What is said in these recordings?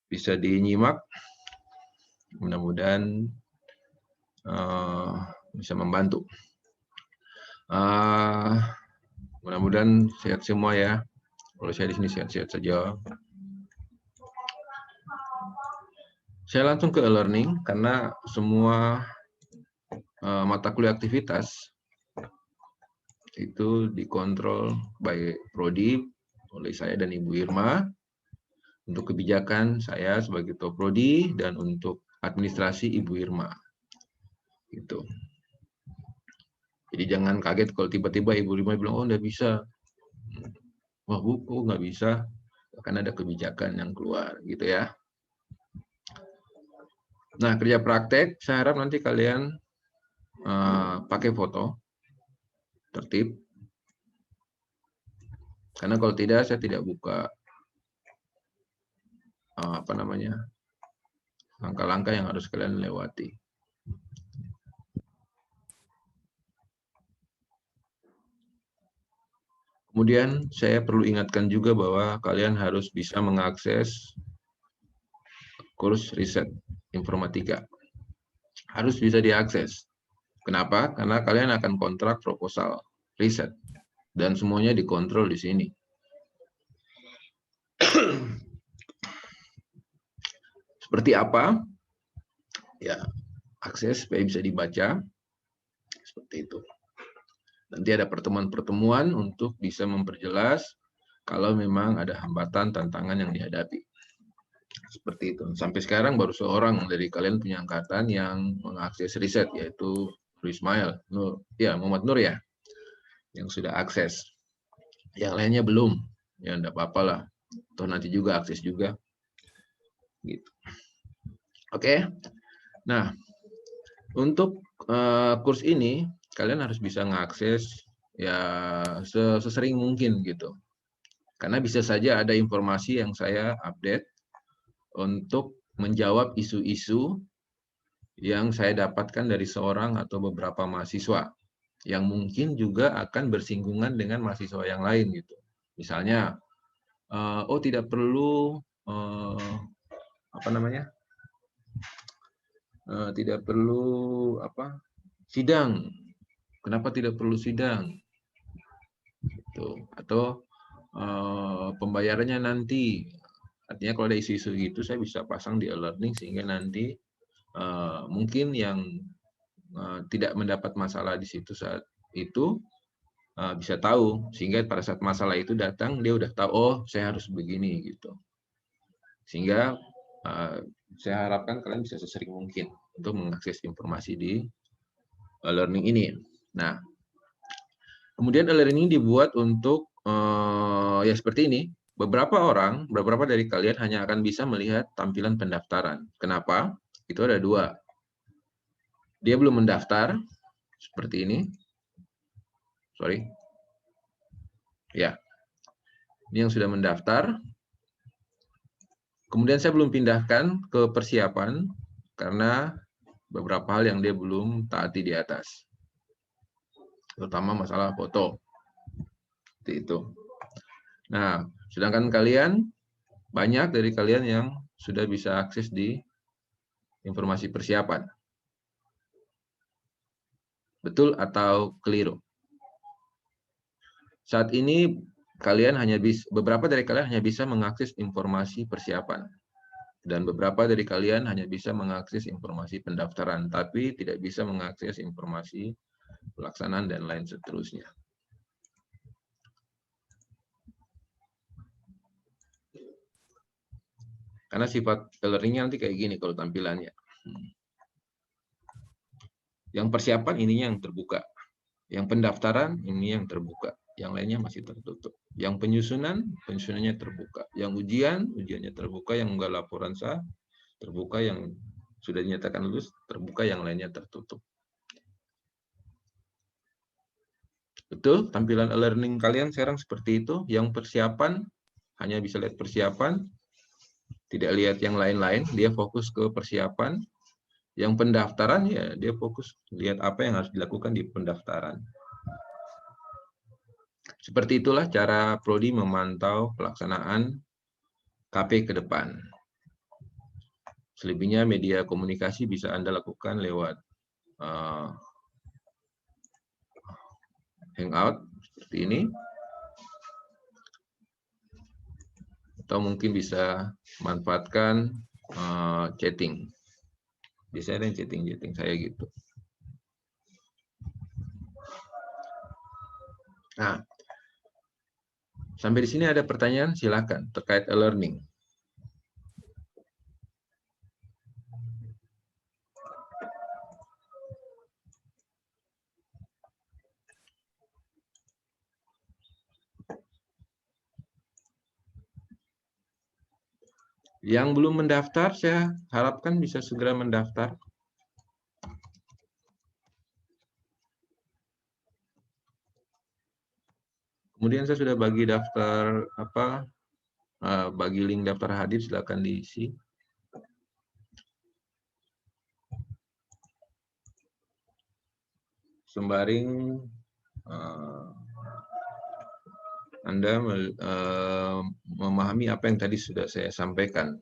bisa dinyimak. Mudah-mudahan bisa membantu. Mudah-mudahan sehat semua ya. Kalau saya di sini sehat-sehat saja. Saya langsung ke e-learning karena semua mata kuliah aktivitas itu dikontrol by Prodi oleh saya dan Ibu Irma. Untuk kebijakan saya sebagai Ketua Prodi dan untuk administrasi Ibu Irma. Gitu. Jadi jangan kaget kalau tiba-tiba Ibu Irma bilang, oh nggak bisa. Wah Bu, kok nggak bisa? Karena ada kebijakan yang keluar, gitu ya. Nah, kerja praktek, saya harap nanti kalian pakai foto, tertib. Karena kalau tidak, saya tidak buka langkah-langkah yang harus kalian lewati. Kemudian saya perlu ingatkan juga bahwa kalian harus bisa mengakses kurs riset informatika. Harus bisa diakses. Kenapa? Karena kalian akan kontrak proposal riset dan semuanya dikontrol di sini. Seperti apa? Ya, akses supaya bisa dibaca. Seperti itu. Nanti ada pertemuan-pertemuan untuk bisa memperjelas kalau memang ada hambatan, tantangan yang dihadapi. Seperti itu. Sampai sekarang baru seorang dari kalian punya angkatan yang mengakses riset, yaitu Ismail Nur, ya Muhammad Nur ya, yang sudah akses. Yang lainnya belum, ya enggak apa-apa lah. Toh nanti juga akses juga. Gitu. Oke. Nah, untuk kurs ini kalian harus bisa mengakses ya sesering mungkin gitu. Karena bisa saja ada informasi yang saya update untuk menjawab isu-isu yang saya dapatkan dari seorang atau beberapa mahasiswa yang mungkin juga akan bersinggungan dengan mahasiswa yang lain gitu. Misalnya, oh tidak perlu tidak perlu sidang. Kenapa tidak perlu sidang? Gitu. Atau pembayarannya nanti. Artinya kalau ada isu-isu gitu saya bisa pasang di e-learning sehingga nanti mungkin yang tidak mendapat masalah di situ saat itu bisa tahu, sehingga pada saat masalah itu datang dia udah tahu, oh saya harus begini gitu. Sehingga saya harapkan kalian bisa sesering mungkin untuk mengakses informasi di e-learning ini. Nah, kemudian e-learning dibuat untuk ya seperti ini. Beberapa dari kalian hanya akan bisa melihat tampilan pendaftaran. Kenapa? Itu ada dua. Dia belum mendaftar, seperti ini. Sorry. Ya. Ini yang sudah mendaftar. Kemudian saya belum pindahkan ke persiapan, karena beberapa hal yang dia belum taati di atas. Terutama masalah foto. Seperti itu. Nah, sedangkan kalian, banyak dari kalian yang sudah bisa akses di informasi persiapan. Betul atau keliru? Saat ini beberapa dari kalian hanya bisa mengakses informasi persiapan. Dan beberapa dari kalian hanya bisa mengakses informasi pendaftaran, tapi tidak bisa mengakses informasi pelaksanaan dan lain seterusnya. Karena sifat e-learning nanti kayak gini kalau tampilannya. Yang persiapan ininya yang terbuka. Yang pendaftaran ini yang terbuka. Yang lainnya masih tertutup. Yang penyusunannya terbuka. Yang ujiannya terbuka. Yang enggak laporan sah, terbuka. Yang sudah dinyatakan lulus, terbuka. Yang lainnya tertutup. Betul, tampilan e-learning kalian sekarang seperti itu. Yang persiapan, hanya bisa lihat persiapan. Tidak lihat yang lain-lain, dia fokus ke persiapan. Yang pendaftaran, ya dia fokus lihat apa yang harus dilakukan di pendaftaran. Seperti itulah cara Prodi memantau pelaksanaan KP ke depan. Selebihnya media komunikasi bisa Anda lakukan lewat Hangout seperti ini. Atau mungkin bisa manfaatkan chatting. Biasanya ada yang chatting saya gitu. Nah, sampai di sini ada pertanyaan, silakan terkait e-learning. Yang belum mendaftar, saya harapkan bisa segera mendaftar. Kemudian saya sudah bagi daftar bagi link daftar hadir, silakan diisi. Sembaring Anda memahami apa yang tadi sudah saya sampaikan.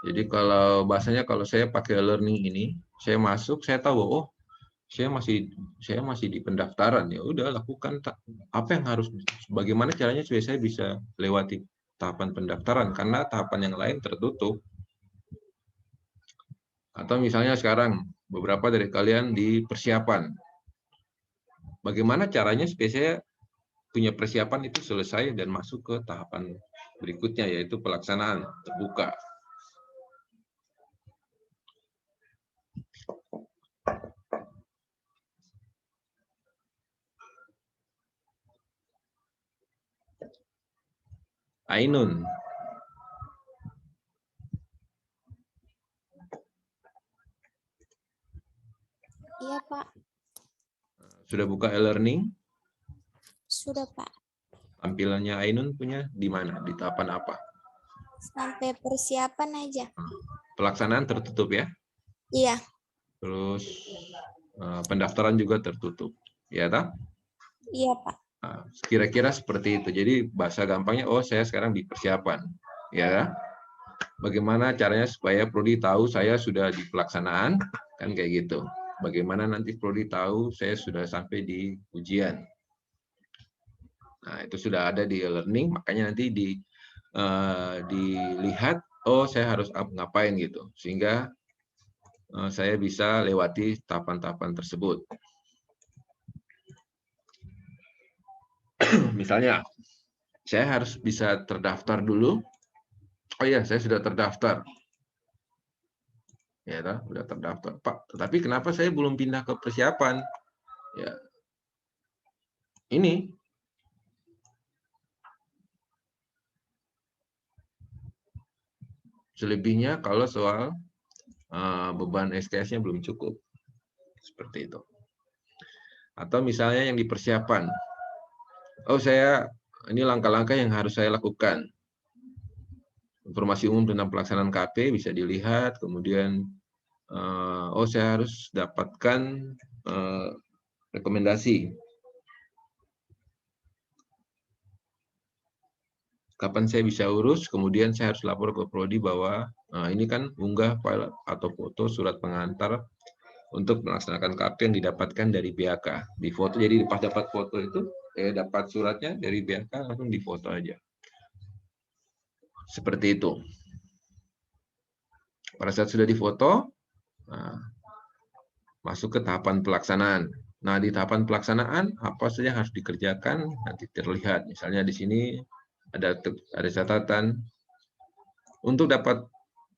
Jadi kalau bahasanya kalau saya pakai learning ini, saya masuk, saya tahu, oh, saya masih di pendaftaran, ya udah lakukan apa yang harus, bagaimana caranya supaya saya bisa lewati tahapan pendaftaran karena tahapan yang lain tertutup. Atau misalnya sekarang beberapa dari kalian di persiapan, bagaimana caranya supaya saya punya persiapan itu selesai dan masuk ke tahapan berikutnya, yaitu pelaksanaan terbuka. Ainun. Iya, Pak. Sudah buka e-learning? Sudah, Pak. Tampilannya Ainun punya di mana? Di tahapan apa? Sampai persiapan aja. Pelaksanaan tertutup ya? Iya. Terus pendaftaran juga tertutup. Ya, tak? Iya, Pak. Nah, kira-kira seperti itu. Jadi bahasa gampangnya, oh saya sekarang di persiapan. Ya, bagaimana caranya supaya Prodi tahu saya sudah di pelaksanaan, kan kayak gitu. Bagaimana nanti Prodi tahu saya sudah sampai di ujian. Nah, itu sudah ada di e-learning, makanya nanti dilihat, oh saya harus ngapain gitu, sehingga saya bisa lewati tahapan-tahapan tersebut. Misalnya, saya harus bisa terdaftar dulu. Oh iya, saya sudah terdaftar. Ya, sudah terdaftar, Pak. Tetapi kenapa saya belum pindah ke persiapan? Ya, ini. Selebihnya kalau soal beban SKS-nya belum cukup. Seperti itu. Atau misalnya yang di persiapan. Oh, ini langkah-langkah yang harus saya lakukan. Informasi umum tentang pelaksanaan KP bisa dilihat, kemudian oh saya harus dapatkan rekomendasi. Kapan saya bisa urus, kemudian saya harus lapor ke Prodi bahwa ini kan unggah file atau foto surat pengantar untuk melaksanakan KP yang didapatkan dari BHK. Di foto, jadi pas dapat foto itu, dapat suratnya dari BHK, langsung difoto aja. Seperti itu. Pada saat sudah difoto, masuk ke tahapan pelaksanaan. Nah, di tahapan pelaksanaan, apa saja yang harus dikerjakan, nanti terlihat. Misalnya di sini ada catatan, untuk dapat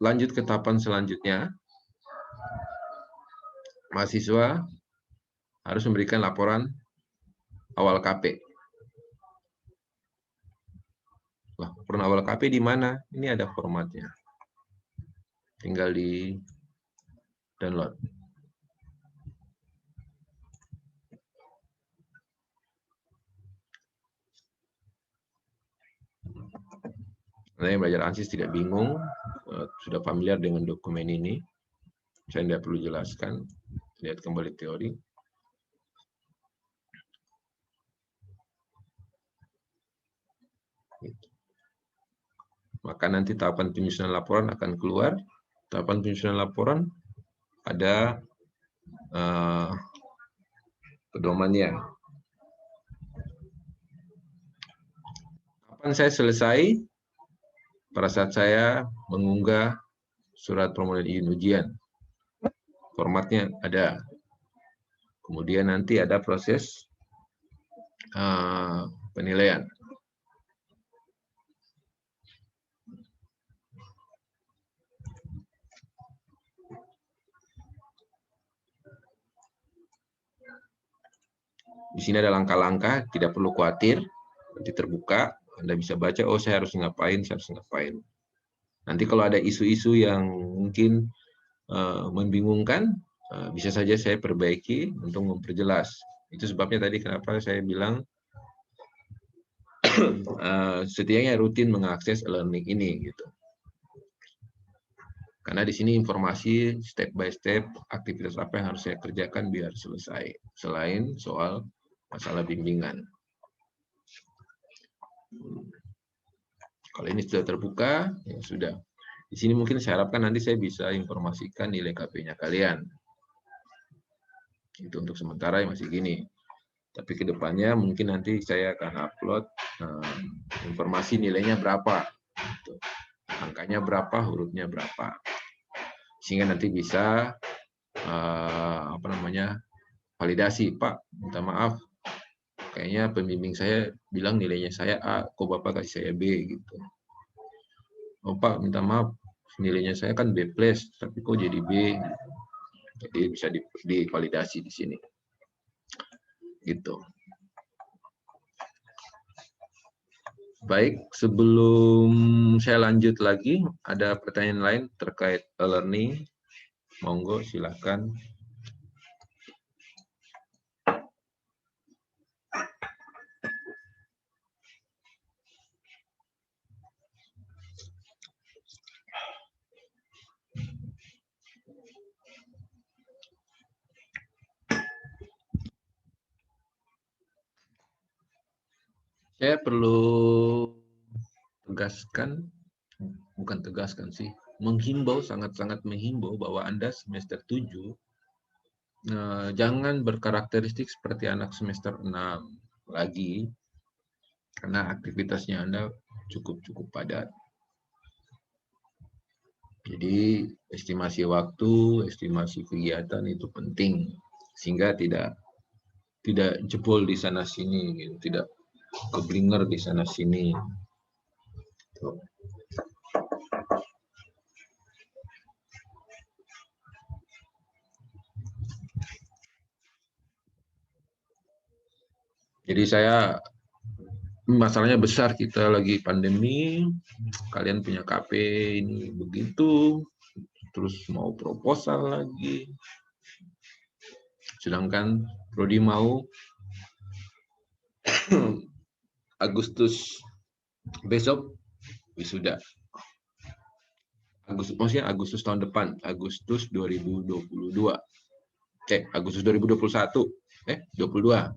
lanjut ke tahapan selanjutnya, mahasiswa harus memberikan laporan awal KP. Laporan awal KP di mana? Ini ada formatnya. Tinggal di download. Nah, yang belajar ANSYS tidak bingung, sudah familiar dengan dokumen ini. Saya tidak perlu jelaskan. Lihat kembali teori. Maka nanti tahapan penyusunan laporan akan keluar. Tahapan penyusunan laporan ada pedomannya. Kapan saya selesai? Pada saat saya mengunggah surat permohonan izin ujian. Formatnya ada. Kemudian nanti ada proses penilaian. Di sini ada langkah-langkah, tidak perlu khawatir. Nanti terbuka, Anda bisa baca, oh saya harus ngapain, saya harus ngapain. Nanti kalau ada isu-isu yang mungkin membingungkan, bisa saja saya perbaiki untuk memperjelas. Itu sebabnya tadi kenapa saya bilang setidaknya rutin mengakses e-learning ini gitu. Karena di sini informasi step by step aktivitas apa yang harus saya kerjakan biar selesai. Selain soal masalah bimbingan. Kalau ini sudah terbuka, ya sudah. Di sini mungkin saya harapkan nanti saya bisa informasikan nilai KP-nya kalian. Itu untuk sementara yang masih gini. Tapi kedepannya mungkin nanti saya akan upload informasi nilainya berapa. Gitu. Angkanya berapa, hurufnya berapa. Sehingga nanti bisa validasi. Pak, minta maaf. Kayaknya pembimbing saya bilang nilainya saya A, kok Bapak kasih saya B gitu. Oh Pak, minta maaf, nilainya saya kan B+, tapi kok jadi B? Jadi bisa divalidasi di sini. Gitu. Baik, sebelum saya lanjut lagi, ada pertanyaan lain terkait e-learning? Monggo, silakan. Saya perlu tegaskan, bukan tegaskan sih, menghimbau, sangat-sangat menghimbau bahwa Anda semester 7 jangan berkarakteristik seperti anak semester 6 lagi, karena aktivitasnya Anda cukup padat. Jadi estimasi waktu, estimasi kegiatan itu penting, sehingga tidak jebol di sana sini, gitu. Tidak keblinger di sana sini. Tuh. Jadi masalahnya besar, kita lagi pandemi, kalian punya KP ini begitu, terus mau proposal lagi, sedangkan Prodi mau Agustus besok wisuda. Maksudnya Agustus tahun depan, Agustus 2022. Agustus 2021. 22.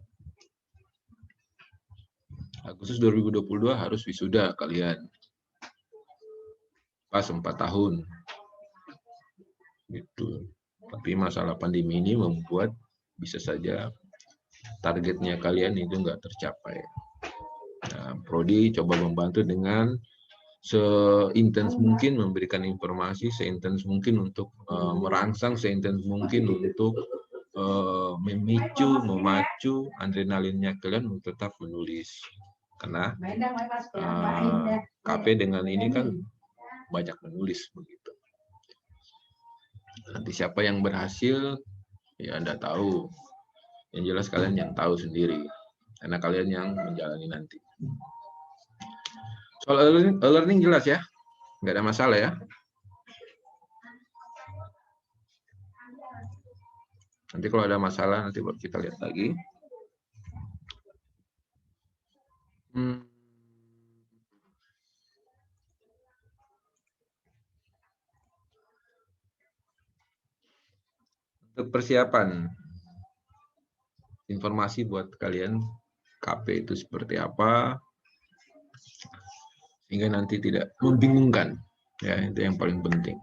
Agustus 2022 harus wisuda kalian. Pas 4 tahun. Gitu. Tapi masalah pandemi ini membuat bisa saja targetnya kalian itu nggak tercapai. Nah, Prodi coba membantu dengan seintens mungkin memberikan informasi, seintens mungkin untuk merangsang, seintens mungkin untuk memacu adrenalinnya kalian untuk tetap menulis. Karena KP dengan ini kan banyak menulis begitu. Nanti siapa yang berhasil, ya Anda tahu. Yang jelas kalian yang tahu sendiri. Karena kalian yang menjalani nanti. Soal e-learning jelas ya? Nggak ada masalah ya? Nanti kalau ada masalah, nanti baru kita lihat lagi. persiapan informasi buat kalian KP itu seperti apa, sehingga nanti tidak membingungkan. Ya, itu yang paling penting.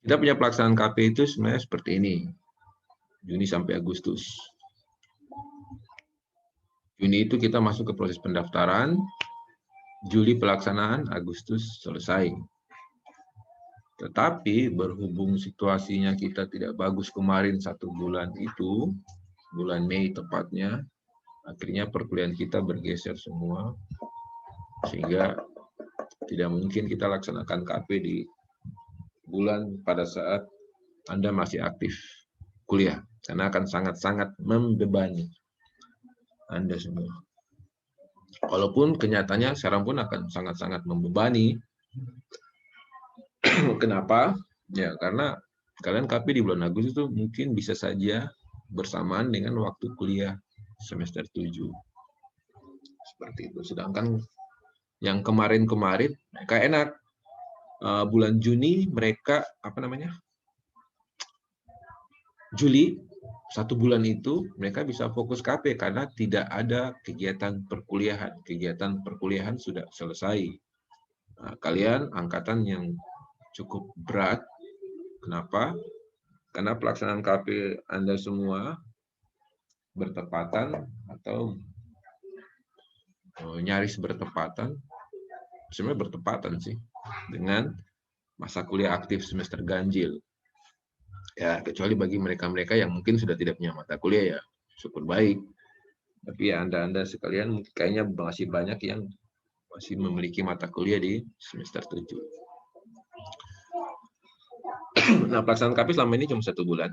Kita punya pelaksanaan KP itu sebenarnya seperti ini, Juni sampai Agustus. Juni itu kita masuk ke proses pendaftaran, Juli pelaksanaan, Agustus selesai. Tetapi berhubung situasinya kita tidak bagus kemarin 1 bulan itu, bulan Mei tepatnya, akhirnya perkuliahan kita bergeser semua, sehingga tidak mungkin kita laksanakan KP di bulan pada saat Anda masih aktif kuliah, karena akan sangat-sangat membebani Anda semua. Walaupun kenyataannya sekarang pun akan sangat-sangat membebani. Kenapa? Ya, karena kalian KP di bulan Agustus itu mungkin bisa saja bersamaan dengan waktu kuliah semester 7. Seperti itu. Sedangkan yang kemarin-kemarin mereka enak. Bulan Juni mereka Juli 1 bulan itu mereka bisa fokus KP karena tidak ada kegiatan perkuliahan. Kegiatan perkuliahan sudah selesai. Nah, kalian angkatan yang cukup berat. Kenapa? Karena pelaksanaan KP Anda semua bertepatan atau nyaris bertepatan, sebenarnya bertepatan sih, dengan masa kuliah aktif semester ganjil. Ya, kecuali bagi mereka-mereka yang mungkin sudah tidak punya mata kuliah, ya syukur baik. Tapi ya Anda sekalian kayaknya masih banyak yang masih memiliki mata kuliah di semester 7. Nah, pelaksanaan KP selama ini cuma 1 bulan.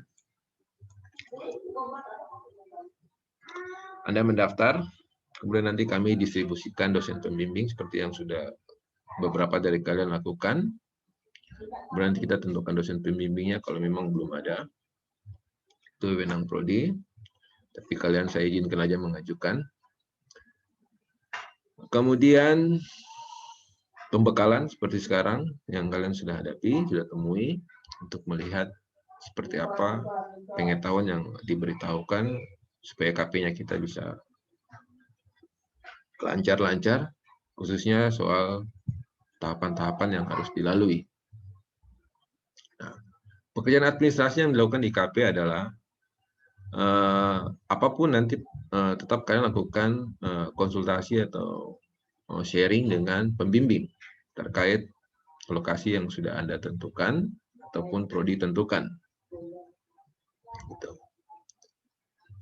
Anda mendaftar, kemudian nanti kami distribusikan dosen pembimbing seperti yang sudah beberapa dari kalian lakukan. Kemudian nanti kita tentukan dosen pembimbingnya kalau memang belum ada. Itu wewenang prodi, tapi kalian saya izinkan aja mengajukan. Kemudian pembekalan seperti sekarang yang kalian sudah hadapi, sudah temui, untuk melihat seperti apa pengetahuan yang diberitahukan supaya KP-nya kita bisa lancar-lancar, khususnya soal tahapan-tahapan yang harus dilalui. Nah, pekerjaan administrasi yang dilakukan di KP adalah apapun nanti tetap kalian lakukan konsultasi atau sharing dengan pembimbing terkait lokasi yang sudah Anda tentukan ataupun prodi tentukan. Gitu.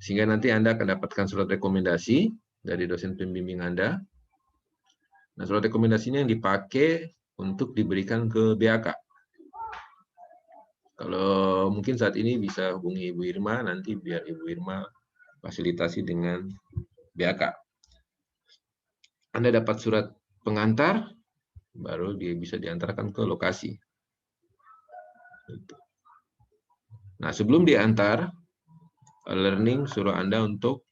Sehingga nanti Anda akan dapatkan surat rekomendasi dari dosen pembimbing Anda. Nah, surat rekomendasinya yang dipakai untuk diberikan ke BAK. Kalau mungkin saat ini bisa hubungi Ibu Irma, nanti biar Ibu Irma fasilitasi dengan BAK. Anda dapat surat pengantar, baru dia bisa diantarkan ke lokasi. Nah, sebelum diantar, learning suruh Anda untuk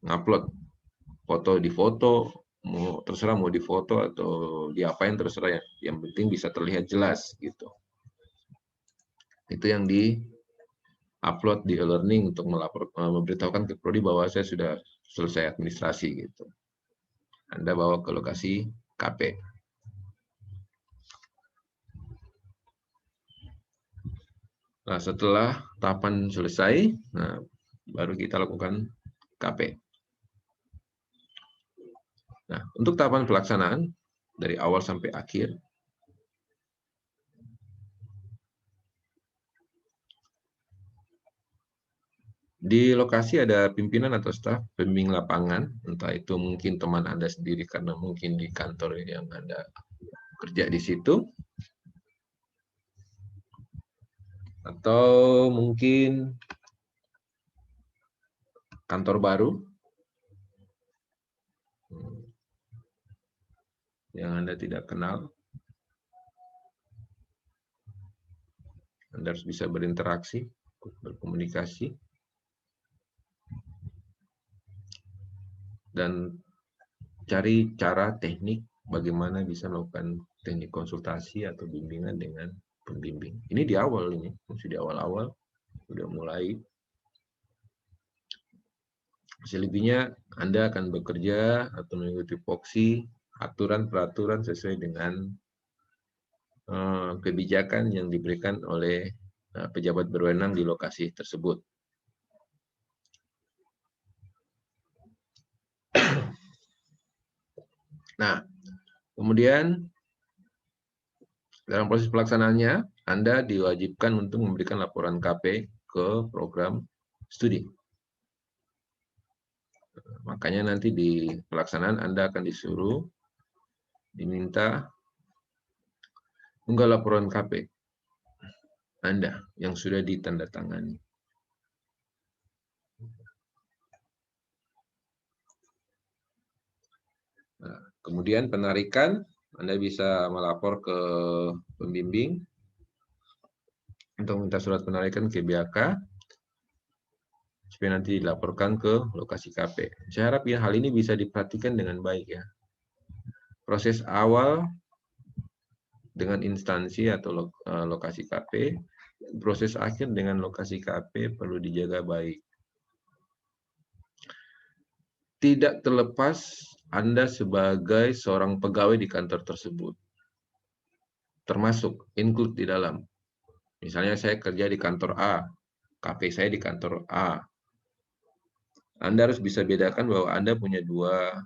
ngupload foto di foto, terserah mau di foto atau diapain terserah ya. Yang penting bisa terlihat jelas gitu. Itu yang di-upload di e-learning untuk memberitahukan ke prodi bahwa saya sudah selesai administrasi gitu. Anda bawa ke lokasi KP. Nah, setelah tahapan selesai, nah, baru kita lakukan KP. Nah, untuk tahapan pelaksanaan dari awal sampai akhir, di lokasi ada pimpinan atau staf pembimbing lapangan, entah itu mungkin teman Anda sendiri karena mungkin di kantor yang Anda kerja di situ, atau mungkin kantor baru yang Anda tidak kenal. Anda harus bisa berinteraksi, berkomunikasi, dan cari cara teknik bagaimana bisa melakukan teknik konsultasi atau bimbingan dengan pembimbing. Ini di awal ini, masih di awal-awal, udah mulai. Selebihnya Anda akan bekerja atau mengikuti voksi, aturan peraturan sesuai dengan kebijakan yang diberikan oleh pejabat berwenang di lokasi tersebut. Nah, kemudian dalam proses pelaksanaannya, Anda diwajibkan untuk memberikan laporan KP ke program studi. Makanya nanti di pelaksanaan Anda akan disuruh, diminta unggah laporan KP Anda yang sudah ditandatangani. Nah, kemudian penarikan, Anda bisa melapor ke pembimbing untuk minta surat penarikan ke BAK, supaya nanti dilaporkan ke lokasi KP. Saya harap ya hal ini bisa diperhatikan dengan baik ya. Proses awal dengan instansi atau lokasi KP, proses akhir dengan lokasi KP perlu dijaga baik. Tidak terlepas Anda sebagai seorang pegawai di kantor tersebut. Termasuk, include di dalam. Misalnya saya kerja di kantor A, KP saya di kantor A. Anda harus bisa bedakan bahwa Anda punya dua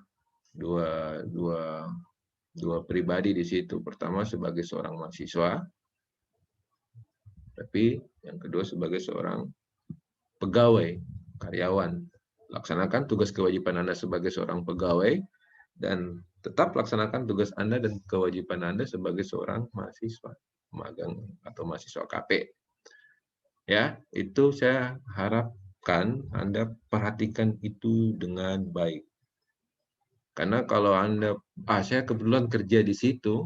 pribadi di situ. Pertama sebagai seorang mahasiswa, tapi yang kedua sebagai seorang pegawai, karyawan. Laksanakan tugas kewajiban Anda sebagai seorang pegawai dan tetap laksanakan tugas Anda dan kewajiban Anda sebagai seorang mahasiswa, magang atau mahasiswa KP. Ya, itu saya harapkan Anda perhatikan itu dengan baik. Karena kalau Anda, saya kebetulan kerja di situ,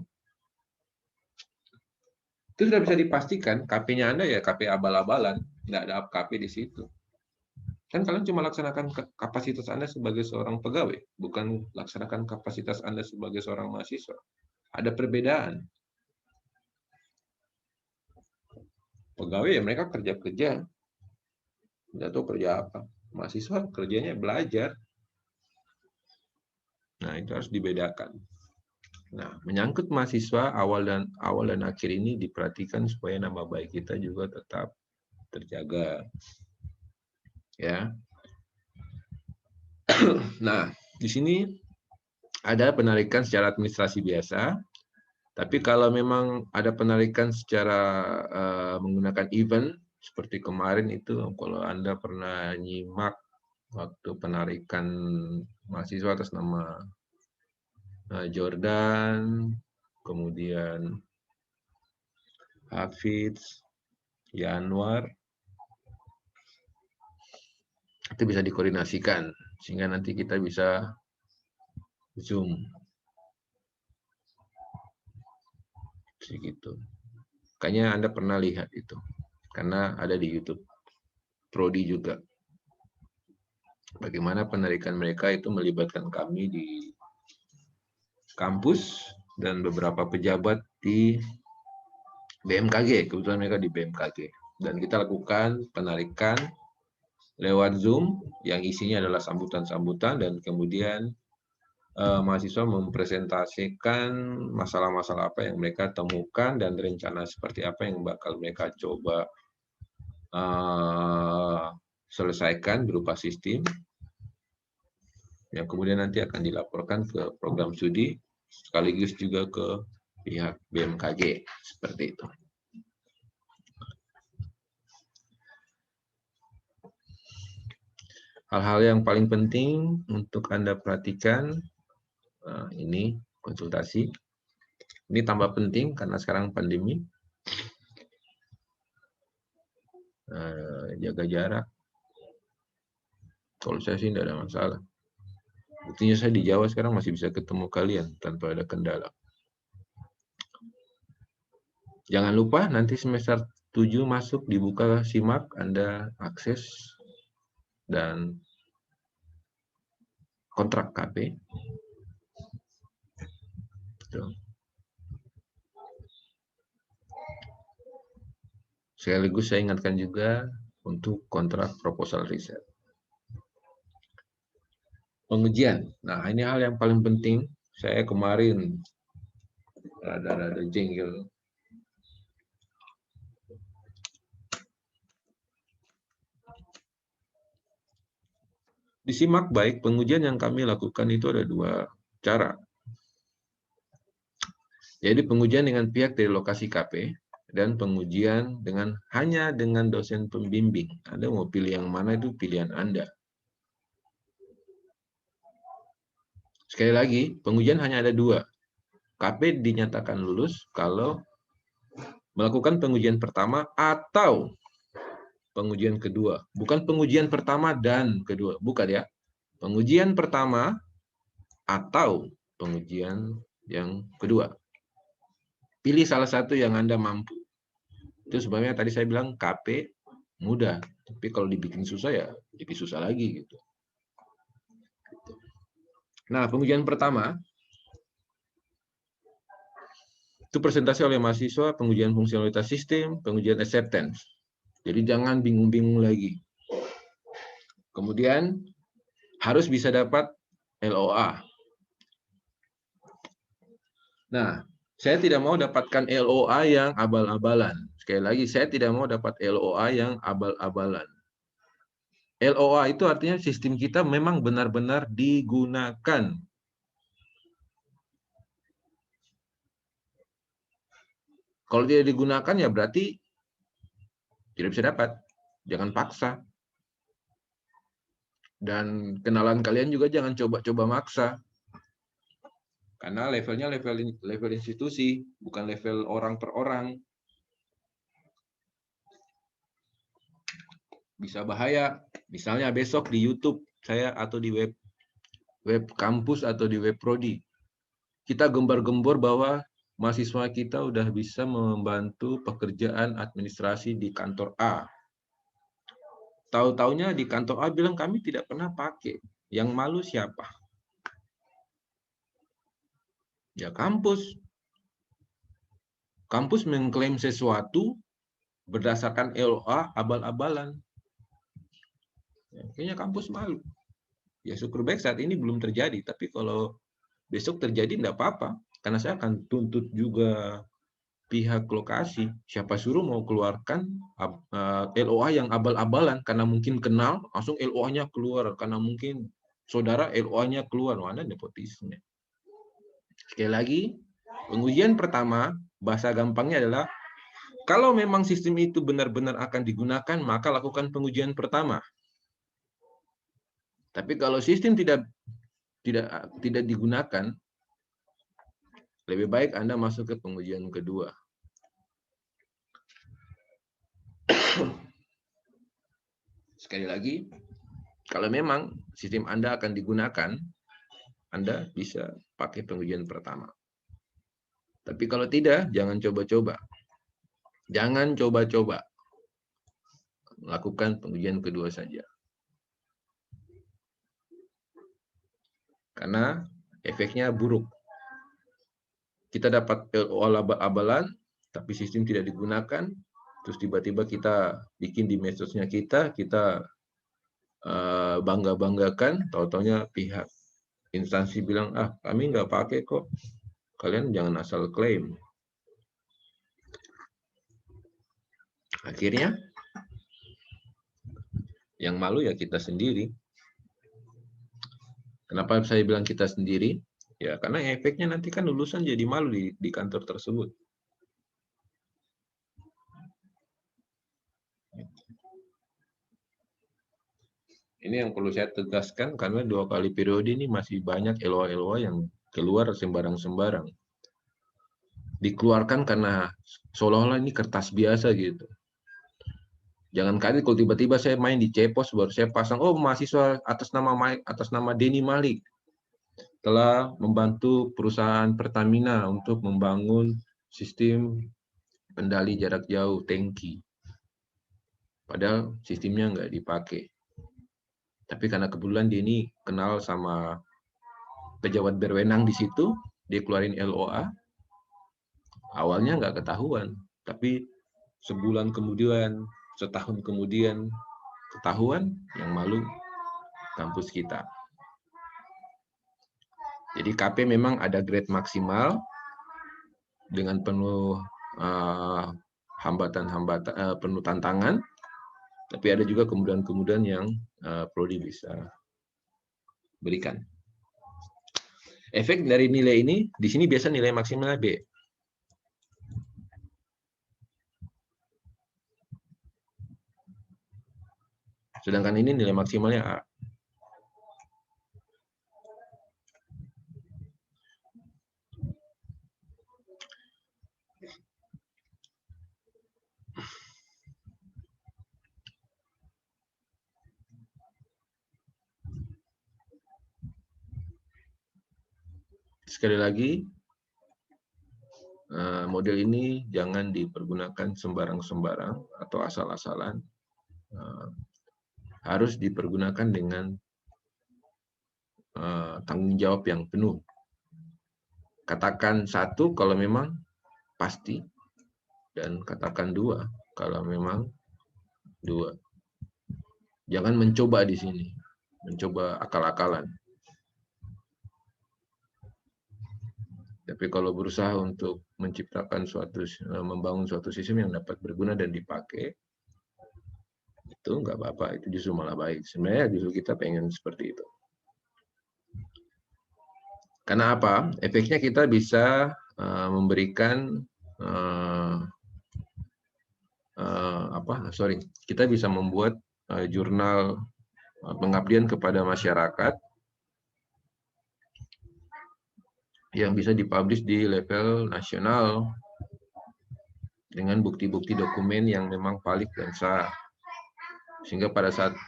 itu sudah bisa dipastikan KP-nya Anda ya KP abal-abalan, nggak ada KP di situ. Kan kalian cuma laksanakan kapasitas Anda sebagai seorang pegawai, bukan laksanakan kapasitas Anda sebagai seorang mahasiswa. Ada perbedaan. Pegawai ya mereka kerja-kerja, nggak tahu kerja apa. Mahasiswa kerjanya belajar. Nah, itu harus dibedakan. Nah, menyangkut mahasiswa awal dan akhir ini diperhatikan supaya nama baik kita juga tetap terjaga. Ya. Nah, di sini ada penarikan secara administrasi biasa. Tapi kalau memang ada penarikan secara menggunakan event seperti kemarin itu, kalau Anda pernah nyimak waktu penarikan mahasiswa atas nama Jordan, kemudian Hafiz, Yanwar, itu bisa dikoordinasikan sehingga nanti kita bisa Zoom. Segitu. Kayaknya Anda pernah lihat itu, karena ada di YouTube. Prodi juga. Bagaimana penarikan mereka itu melibatkan kami di kampus dan beberapa pejabat di BMKG. Kebetulan mereka di BMKG. Dan kita lakukan penarikan lewat Zoom yang isinya adalah sambutan-sambutan dan kemudian mahasiswa mempresentasikan masalah-masalah apa yang mereka temukan dan rencana seperti apa yang bakal mereka coba selesaikan berupa sistem yang kemudian nanti akan dilaporkan ke program studi sekaligus juga ke pihak BMKG seperti itu. Hal-hal yang paling penting untuk Anda perhatikan ini konsultasi. Ini tambah penting karena sekarang pandemi. Jaga jarak. Kalau saya sih tidak ada masalah. Buktinya saya di Jawa sekarang masih bisa ketemu kalian tanpa ada kendala. Jangan lupa nanti semester 7 masuk dibuka SIMAK, Anda akses dan kontrak KP. Tuh. Sekaligus saya ingatkan juga untuk kontrak proposal riset. Pengujian. Nah, ini hal yang paling penting. Saya kemarin rada-rada jengkel. Disimak baik, pengujian yang kami lakukan itu ada dua cara. Jadi pengujian dengan pihak dari lokasi KP dan pengujian hanya dengan dosen pembimbing. Anda mau pilih yang mana itu pilihan Anda. Sekali lagi, pengujian hanya ada dua. KP dinyatakan lulus kalau melakukan pengujian pertama atau pengujian kedua. Bukan pengujian pertama dan kedua. Bukan ya. Pengujian pertama atau pengujian yang kedua. Pilih salah satu yang Anda mampu. Itu sebabnya tadi saya bilang KP mudah. Tapi kalau dibikin susah ya lebih susah lagi gitu. Nah, pengujian pertama itu presentasi oleh mahasiswa, pengujian fungsionalitas sistem, pengujian acceptance. Jadi jangan bingung-bingung lagi. Kemudian harus bisa dapat LOA. Nah, saya tidak mau dapatkan LOA yang abal-abalan. Sekali lagi, saya tidak mau dapat LOA yang abal-abalan. LOA itu artinya sistem kita memang benar-benar digunakan. Kalau tidak digunakan ya berarti tidak bisa dapat. Jangan paksa. Dan kenalan kalian juga jangan coba-coba maksa. Karena levelnya level institusi, bukan level orang per orang. Bisa bahaya. Misalnya besok di YouTube saya atau di web kampus atau di web prodi. Kita gembar-gembor bahwa mahasiswa kita udah bisa membantu pekerjaan administrasi di kantor A. Tahu-taunya di kantor A bilang kami tidak pernah pakai. Yang malu siapa? Ya kampus. Kampus mengklaim sesuatu berdasarkan LOA abal-abalan. Ya, kayaknya kampus malu. Ya syukur baik saat ini belum terjadi, tapi kalau besok terjadi enggak apa-apa. Karena saya akan tuntut juga pihak lokasi. Siapa suruh mau keluarkan LOA yang abal-abalan karena mungkin kenal, langsung LOA-nya keluar. Karena mungkin saudara LOA-nya keluar. Mana nepotisme. Sekali lagi, pengujian pertama, bahasa gampangnya adalah kalau memang sistem itu benar-benar akan digunakan, maka lakukan pengujian pertama. Tapi kalau sistem tidak digunakan, lebih baik Anda masuk ke pengujian kedua. Sekali lagi, kalau memang sistem Anda akan digunakan, Anda bisa pakai pengujian pertama. Tapi kalau tidak, jangan coba-coba. Jangan coba-coba. Lakukan pengujian kedua saja. Karena efeknya buruk. Kita dapat LOA abal-abalan, tapi sistem tidak digunakan, terus tiba-tiba kita bikin di medsosnya kita bangga-banggakan, tahu-taunya pihak instansi bilang, kami nggak pakai kok, kalian jangan asal klaim. Akhirnya, yang malu ya kita sendiri. Kenapa saya bilang kita sendiri? Ya karena efeknya nanti kan lulusan jadi malu di kantor tersebut. Ini yang perlu saya tegaskan karena 2 kali periode ini masih banyak LOA-LOA yang keluar sembarang-sembarang. Dikeluarkan karena seolah-olah ini kertas biasa gitu. Jangan kaget kalau tiba-tiba saya main di Cepos baru saya pasang, mahasiswa atas nama Denny Malik telah membantu perusahaan Pertamina untuk membangun sistem kendali jarak jauh tangki. Padahal sistemnya nggak dipakai. Tapi karena kebetulan dia ini kenal sama pejabat berwenang di situ, dia keluarin LOA, awalnya nggak ketahuan, tapi sebulan kemudian, setahun kemudian ketahuan, yang malu kampus kita. Jadi KP memang ada grade maksimal dengan penuh hambatan-hambatan, penuh tantangan, tapi ada juga kemudahan-kemudahan yang prodi bisa berikan. Efek dari nilai ini, di sini biasa nilai maksimalnya B. Sedangkan ini nilai maksimalnya A. Sekali lagi, model ini jangan dipergunakan sembarang-sembarang atau asal-asalan. Harus dipergunakan dengan tanggung jawab yang penuh. Katakan 1 kalau memang pasti, dan katakan 2 kalau memang 2. Jangan mencoba di sini, mencoba akal-akalan. Tapi kalau berusaha untuk menciptakan membangun suatu sistem yang dapat berguna dan dipakai, itu nggak apa-apa, itu justru malah baik. Sebenarnya justru kita pengen seperti itu. Karena apa? Efeknya kita bisa memberikan kita bisa membuat jurnal pengabdian kepada masyarakat yang bisa dipublish di level nasional dengan bukti-bukti dokumen yang memang valid dan sah. Sehingga pada saat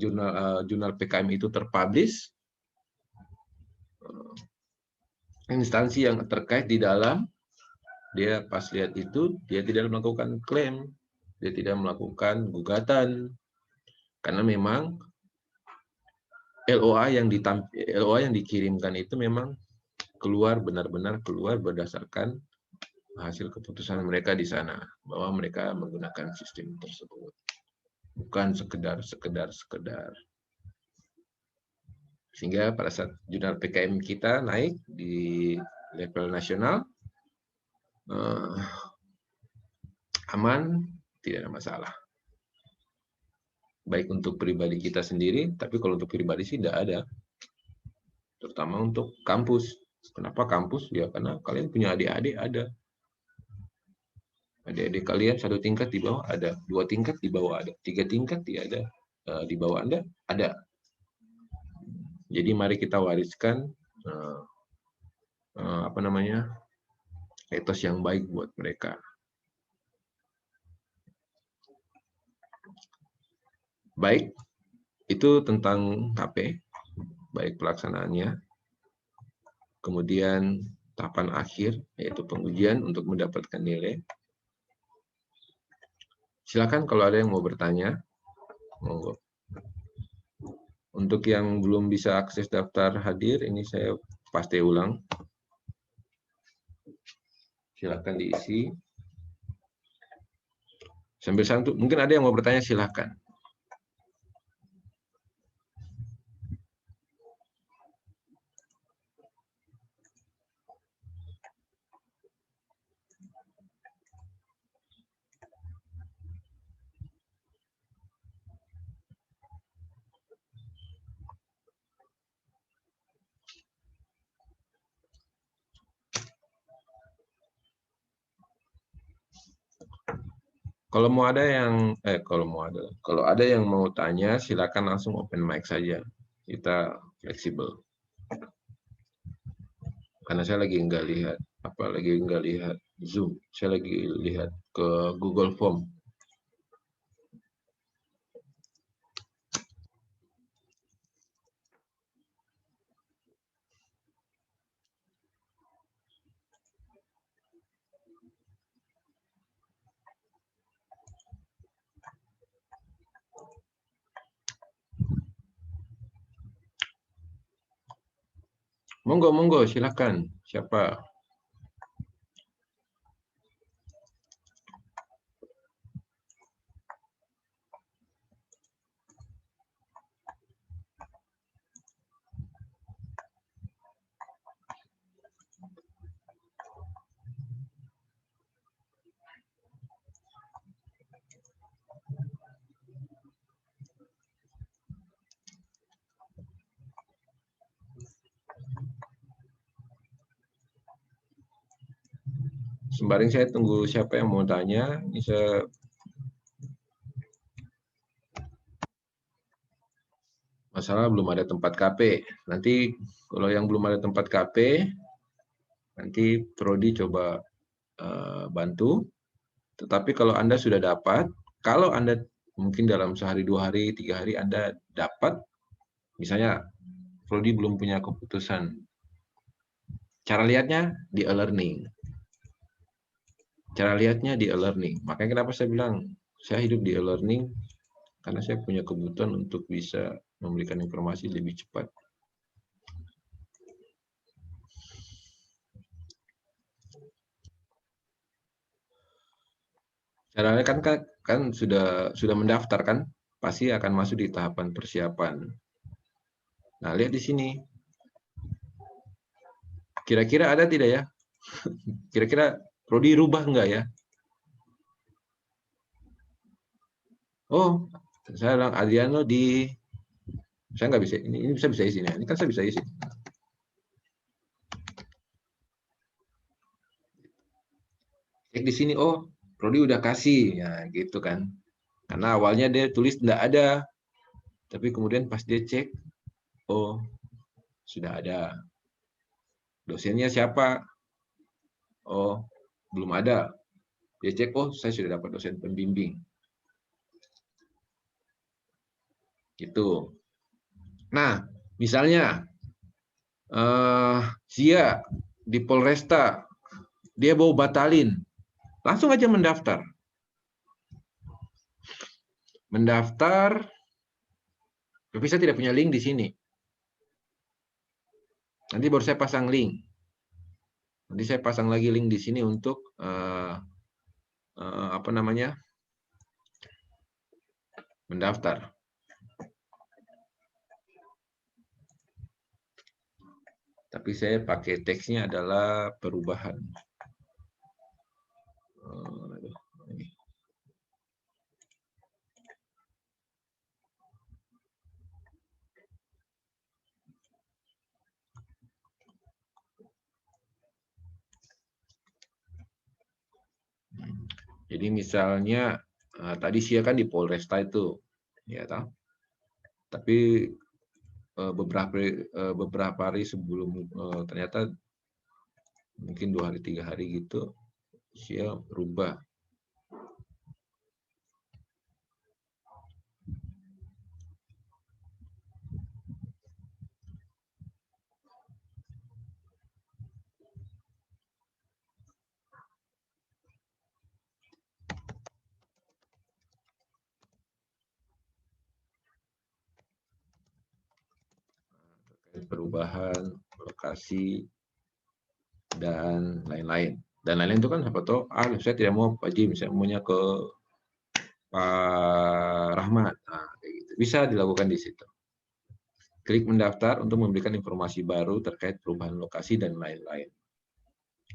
jurnal PKM itu terpublish, instansi yang terkait di dalam, dia pas lihat itu, dia tidak melakukan klaim, dia tidak melakukan gugatan, karena memang LOA yang dikirimkan itu memang benar-benar keluar berdasarkan hasil keputusan mereka di sana, bahwa mereka menggunakan sistem tersebut, bukan sekedar. Sehingga pada saat jurnal PKM kita naik di level nasional, aman, tidak ada masalah. Baik untuk pribadi kita sendiri, tapi kalau untuk pribadi sih tidak ada. Terutama untuk kampus. Kenapa kampus? Ya karena kalian punya adik-adik, ada. Adik-adik kalian 1 tingkat di bawah ada, 2 tingkat di bawah ada, 3 tingkat ada, di bawah Anda ada. Jadi mari kita wariskan etos yang baik buat mereka. Baik, itu tentang KP, baik pelaksanaannya. Kemudian tahapan akhir, yaitu pengujian untuk mendapatkan nilai. Silakan kalau ada yang mau bertanya, monggo. Untuk yang belum bisa akses daftar hadir, ini saya pasti ulang. Silakan diisi. Sambil santu, mungkin ada yang mau bertanya, silakan. Kalau ada yang mau tanya, silakan langsung open mic saja. Kita fleksibel. Karena saya lagi nggak lihat Zoom. Saya lagi lihat ke Google Form. Monggo, silakan. Siapa? Sembari saya tunggu siapa yang mau tanya. Bisa masalah belum ada tempat KP. Nanti kalau yang belum ada tempat KP, nanti Prodi coba bantu. Tetapi kalau Anda sudah dapat, kalau Anda mungkin dalam sehari, 2 hari, 3 hari Anda dapat, misalnya Prodi belum punya keputusan. Cara lihatnya di e-learning. Cara lihatnya di e-learning. Makanya kenapa saya bilang, saya hidup di e-learning, karena saya punya kebutuhan untuk bisa memberikan informasi lebih cepat. Caranya kan sudah mendaftar kan, pasti akan masuk di tahapan persiapan. Nah, lihat di sini. Kira-kira ada tidak ya? Kira-kira Prodi rubah enggak ya? Oh, saya bilang Adriano saya nggak bisa, ini bisa isi nih. Ini kan saya bisa isi. Cek di sini, oh, Prodi udah kasih, ya gitu kan. Karena awalnya dia tulis enggak ada, tapi kemudian pas dia cek, oh, sudah ada. Dosennya siapa? Oh, belum ada. Dia cek, oh, saya sudah dapat dosen pembimbing. Gitu. Nah, misalnya Zia di Polresta, dia mau batalin, langsung aja mendaftar. Mendaftar, tapi saya tidak punya link di sini. Nanti baru saya pasang link. Nanti saya pasang lagi link di sini untuk apa namanya, mendaftar. Tapi saya pakai teksnya adalah perubahan. Jadi misalnya tadi Sia kan di Polresta itu, ya tahu. Tapi beberapa hari sebelum ternyata mungkin 2 hari 3 hari gitu, Sia berubah. Perubahan lokasi dan lain-lain. Dan lain-lain itu kan apa tuh? Saya tidak mau Pak Jim, saya maunya ke Pak Rahmat. Nah, kayak gitu. Bisa dilakukan di situ. Klik mendaftar untuk memberikan informasi baru terkait perubahan lokasi dan lain-lain.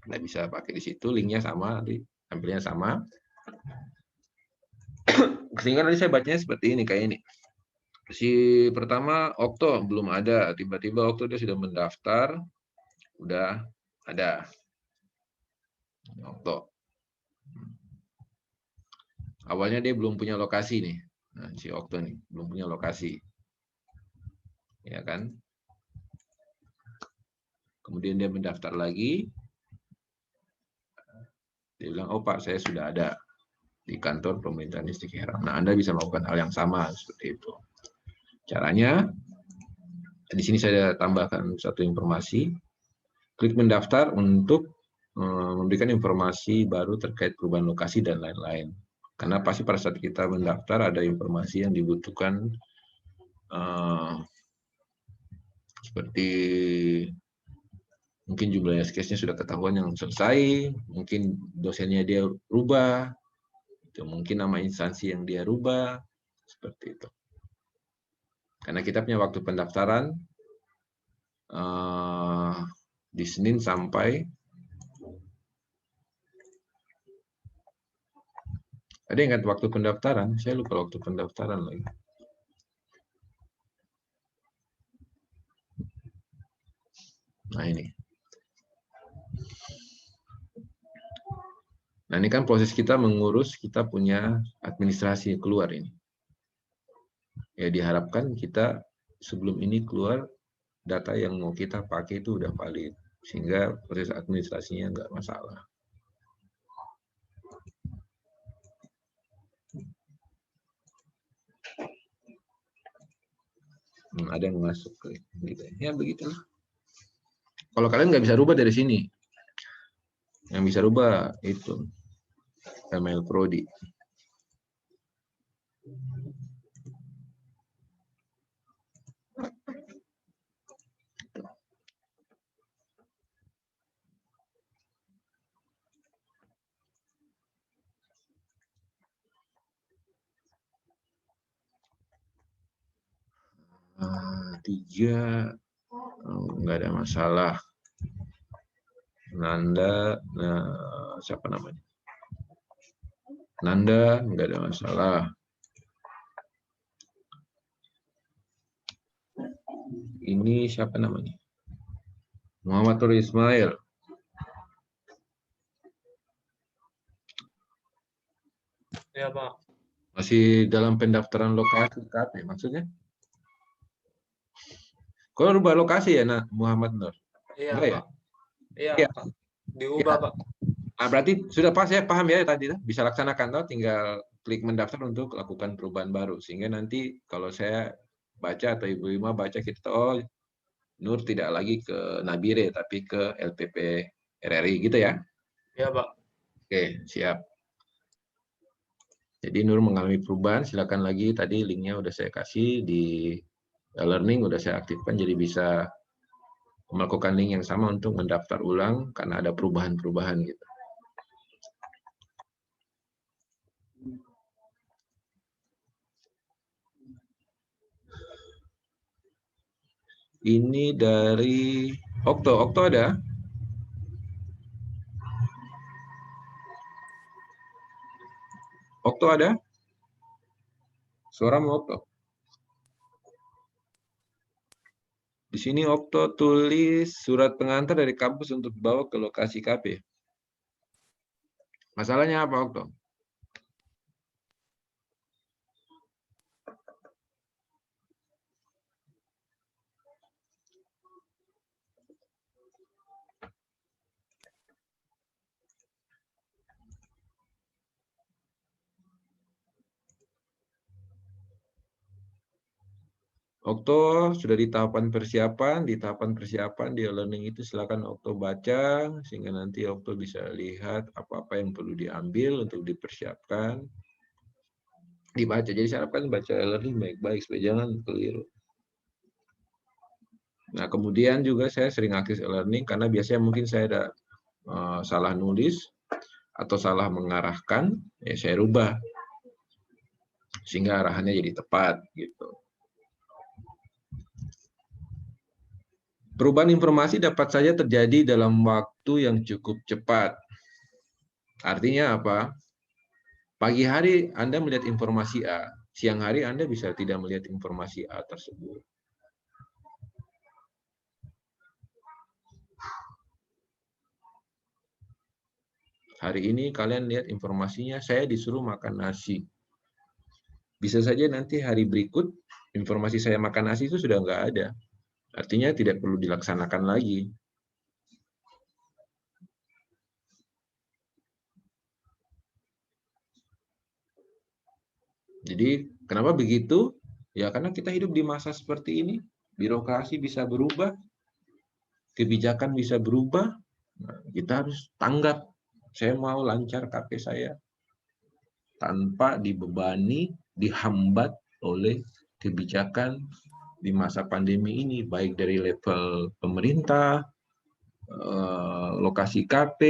Anda bisa pakai di situ, linknya sama, tampilnya sama. Sehingga nanti saya bacanya seperti ini, kayak ini. Si pertama Okto belum ada, tiba-tiba Okto dia sudah mendaftar, udah ada Okto. Awalnya dia belum punya lokasi nih, nah, si Okto nih belum punya lokasi, ya kan? Kemudian dia mendaftar lagi, dia bilang, oh Pak, saya sudah ada di kantor pemerintahan Distrik Heram. Nah, Anda bisa melakukan hal yang sama seperti itu. Caranya, di sini saya tambahkan satu informasi. Klik mendaftar untuk memberikan informasi baru terkait perubahan lokasi dan lain-lain. Karena pasti pada saat kita mendaftar ada informasi yang dibutuhkan seperti Mungkin jumlah use case-nya sudah ketahuan yang selesai, mungkin dosennya dia rubah, itu mungkin nama instansi yang dia rubah, seperti itu. Karena kita punya waktu pendaftaran di Senin sampai ada ingat waktu pendaftaran? Saya lupa waktu pendaftaran lagi. Nah ini. Nah ini kan proses kita mengurus, kita punya administrasi keluar ini. Ya diharapkan kita sebelum ini keluar data yang mau kita pakai itu udah valid. Sehingga proses administrasinya nggak masalah. Ada yang masuk gitu. Ya begitulah. Kalau kalian nggak bisa rubah dari sini, yang bisa rubah itu email prodi. Tiga, nggak ada masalah. Nanda, siapa namanya? Nanda, nggak ada masalah. Ini siapa namanya? Muhammad Nur Ismail. Ya, Pak. Masih dalam pendaftaran lokasi KP, maksudnya? Kau rubah lokasi ya, Muhammad Nur? Iya, Enggak Pak. Ya? Iya, Pak. Diubah, Ya. Pak. Nah, berarti sudah pas ya, paham ya tadi, bisa laksanakan toh, tinggal klik mendaftar untuk lakukan perubahan baru. Sehingga nanti kalau saya baca atau Ibu Ima baca, kita tahu, oh, Nur tidak lagi ke Nabire, tapi ke LPP RRI, gitu ya? Iya, Pak. Oke, siap. Jadi Nur mengalami perubahan, silakan lagi, tadi linknya udah saya kasih di learning, udah saya aktifkan, jadi bisa melakukan link yang sama untuk mendaftar ulang, karena ada perubahan-perubahan gitu. Ini dari Okto. Okto ada? Okto ada? Suara mau Okto? Di sini Okto tulis surat pengantar dari kampus untuk dibawa ke lokasi KP. Masalahnya apa, Okto? Okto sudah di tahapan persiapan, di learning itu silakan Okto baca, sehingga nanti Okto bisa lihat apa-apa yang perlu diambil untuk dipersiapkan. Dibaca, jadi saya harapkan baca learning baik-baik, supaya jangan keliru. Nah, kemudian juga saya sering akses learning, karena biasanya mungkin saya ada salah nulis, atau salah mengarahkan, ya saya rubah. Sehingga arahannya jadi tepat, gitu. Perubahan informasi dapat saja terjadi dalam waktu yang cukup cepat. Artinya apa? Pagi hari Anda melihat informasi A, siang hari Anda bisa tidak melihat informasi A tersebut. Hari ini kalian lihat informasinya, saya disuruh makan nasi. Bisa saja nanti hari berikut, informasi saya makan nasi itu sudah nggak ada. Artinya tidak perlu dilaksanakan lagi. Jadi kenapa begitu? Ya karena kita hidup di masa seperti ini, birokrasi bisa berubah, kebijakan bisa berubah, nah, kita harus tanggap. Saya mau lancar KP saya tanpa dibebani, dihambat oleh kebijakan di masa pandemi ini, baik dari level pemerintah, lokasi KP,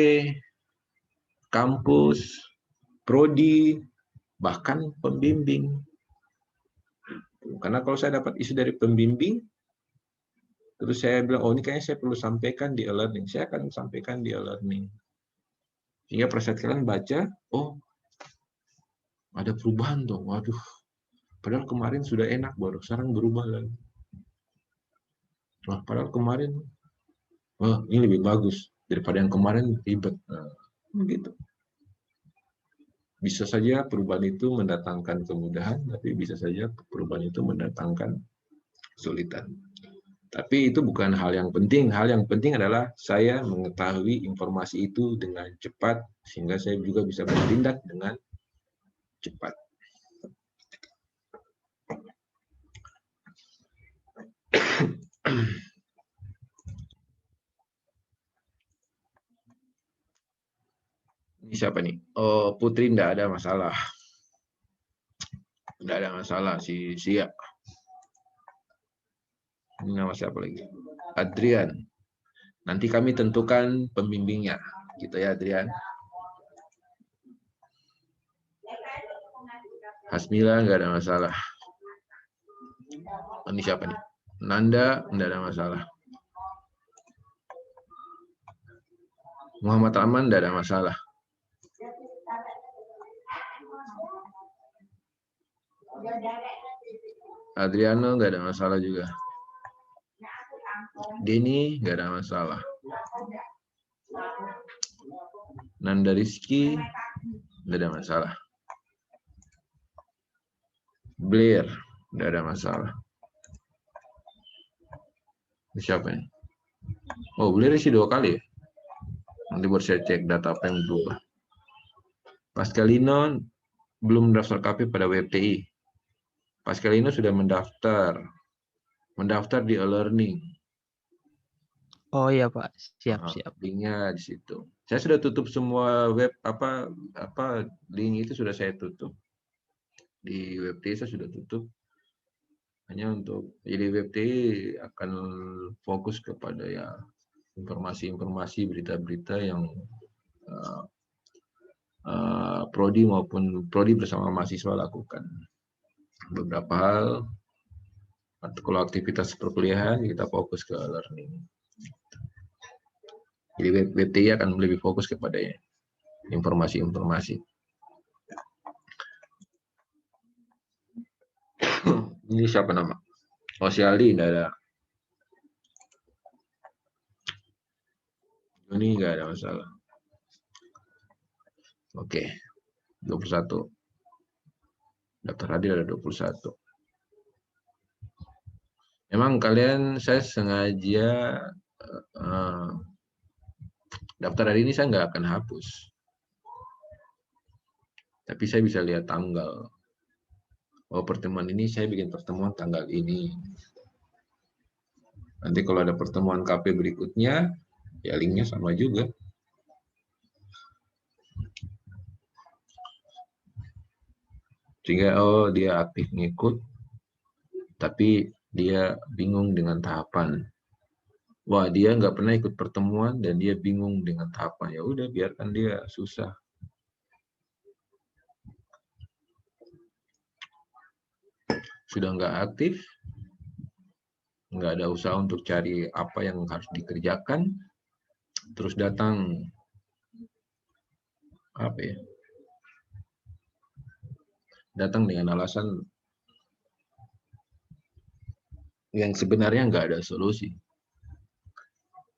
kampus, prodi, bahkan pembimbing. Karena kalau saya dapat isu dari pembimbing, terus saya bilang, oh ini kayaknya saya perlu sampaikan di e-learning, saya akan sampaikan di e-learning. Sehingga pada saat kalian baca, oh ada perubahan tuh, waduh. Padahal kemarin sudah enak, baru sekarang berubah lagi. Nah, padahal kemarin, wah ini lebih bagus daripada yang kemarin ribet. Nah, begitu. Bisa saja perubahan itu mendatangkan kemudahan, tapi bisa saja perubahan itu mendatangkan kesulitan. Tapi itu bukan hal yang penting. Hal yang penting adalah saya mengetahui informasi itu dengan cepat, sehingga saya juga bisa bertindak dengan cepat. Ini siapa nih? Oh, Putri enggak ada masalah. Enggak ada masalah, si Sia. Ini nama siapa lagi? Adrian. Nanti kami tentukan pembimbingnya. Gitu ya, Adrian. Hasmila enggak ada masalah. Ini siapa nih? Nanda enggak ada masalah. Muhammad Aman enggak ada masalah. Adriano nggak ada masalah juga. Denny nggak ada masalah. Nanda Rizky nggak ada masalah. Blair nggak ada masalah. Ini siapa ini? Oh, Blair isi 2 kali ya. Nanti baru saya cek data apa yang berubah. Pascalino belum mendaftar KP pada WebTI. Pascalino sudah mendaftar di e-learning. Oh iya Pak, siap. Linknya di situ. Saya sudah tutup semua web link itu sudah saya tutup. Di WebTI saya sudah tutup. Hanya untuk jadi WebTI akan fokus kepada ya informasi-informasi, berita-berita yang prodi maupun prodi bersama mahasiswa lakukan. Beberapa hal, kalau aktivitas perkuliahan kita fokus ke learning. Jadi WebTI akan lebih fokus kepada informasi-informasi. Ini siapa nama? Oh, si Aldi tidak ada. Ini nggak ada masalah. Oke, 21. Daftar hadir ada 21. Emang kalian, saya sengaja daftar hari ini saya nggak akan hapus. Tapi saya bisa lihat tanggal. Oh, pertemuan ini saya bikin pertemuan tanggal ini. Nanti kalau ada pertemuan KP berikutnya, ya linknya sama juga. Sehingga, oh dia aktif ngikut, tapi dia bingung dengan tahapan. Wah, dia nggak pernah ikut pertemuan dan dia bingung dengan tahapan. Ya udah, biarkan dia susah. Sudah nggak aktif, nggak ada usaha untuk cari apa yang harus dikerjakan, terus datang datang dengan alasan yang sebenarnya nggak ada solusi.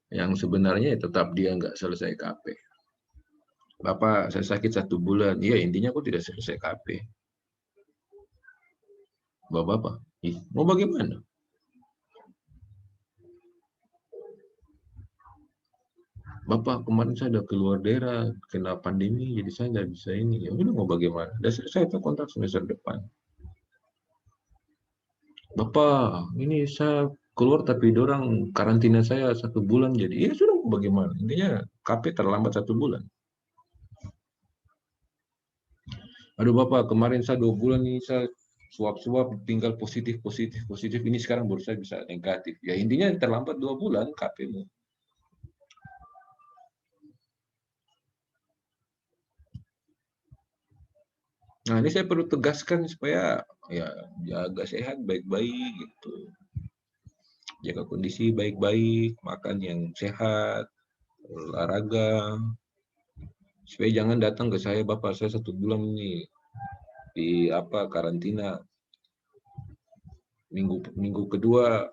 Yang sebenarnya ya tetap dia nggak selesai KP. Bapak, saya sakit 1 bulan. Iya, intinya aku tidak selesai KP. Bapak, mau bagaimana? Bapak, kemarin saya udah keluar daerah, kena pandemi, jadi saya nggak bisa ini. Ya udah, mau bagaimana? Udah selesai itu kontrak semester depan. Bapak, ini saya keluar tapi dorang karantina saya 1 bulan, jadi ya sudah, mau bagaimana? Intinya KP terlambat 1 bulan. Aduh Bapak, kemarin saya 2 bulan ini saya suap-suap tinggal positif. Ini sekarang baru saya bisa negatif. Ya intinya terlambat 2 bulan KP-mu. Nah, ini saya perlu tegaskan supaya ya jaga sehat baik-baik gitu. Jaga kondisi baik-baik, makan yang sehat, olahraga. Supaya jangan datang ke saya, Bapak, saya 1 bulan ini di karantina. Minggu kedua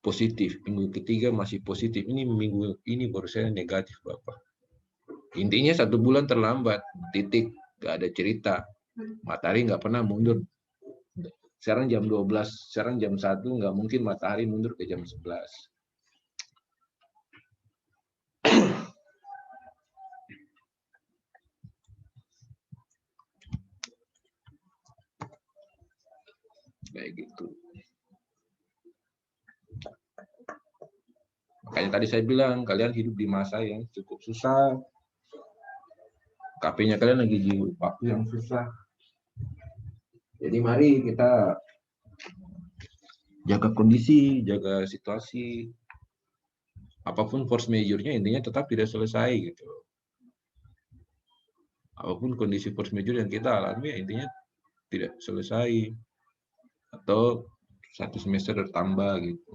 positif, minggu ketiga masih positif. Ini minggu ini baru saya negatif, Bapak. Intinya 1 bulan terlambat, titik, nggak ada cerita. Matahari nggak pernah mundur. Sekarang jam 12, sekarang jam 1, nggak mungkin matahari mundur ke jam 11. Kayak gitu. Makanya tadi saya bilang, kalian hidup di masa yang cukup susah. KP-nya kalian lagi di waktu yang susah. Jadi mari kita jaga kondisi, jaga situasi. Apapun force major-nya intinya tetap tidak selesai gitu. Apapun kondisi force major yang kita alami intinya tidak selesai atau 1 semester bertambah gitu.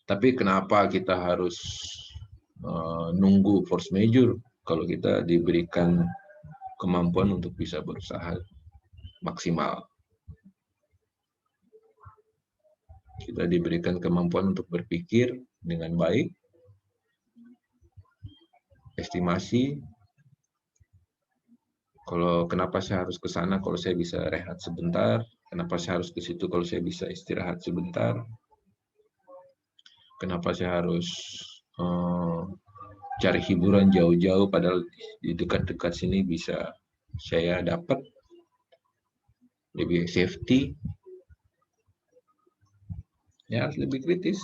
Tapi kenapa kita harus nunggu force major kalau kita diberikan kemampuan untuk bisa berusaha maksimal? Kita diberikan kemampuan untuk berpikir dengan baik, estimasi. Kalau kenapa saya harus ke sana kalau saya bisa rehat sebentar? Kenapa saya harus ke situ kalau saya bisa istirahat sebentar? Kenapa saya harus cari hiburan jauh-jauh padahal di dekat-dekat sini bisa saya dapat lebih safety? Ya, harus lebih kritis.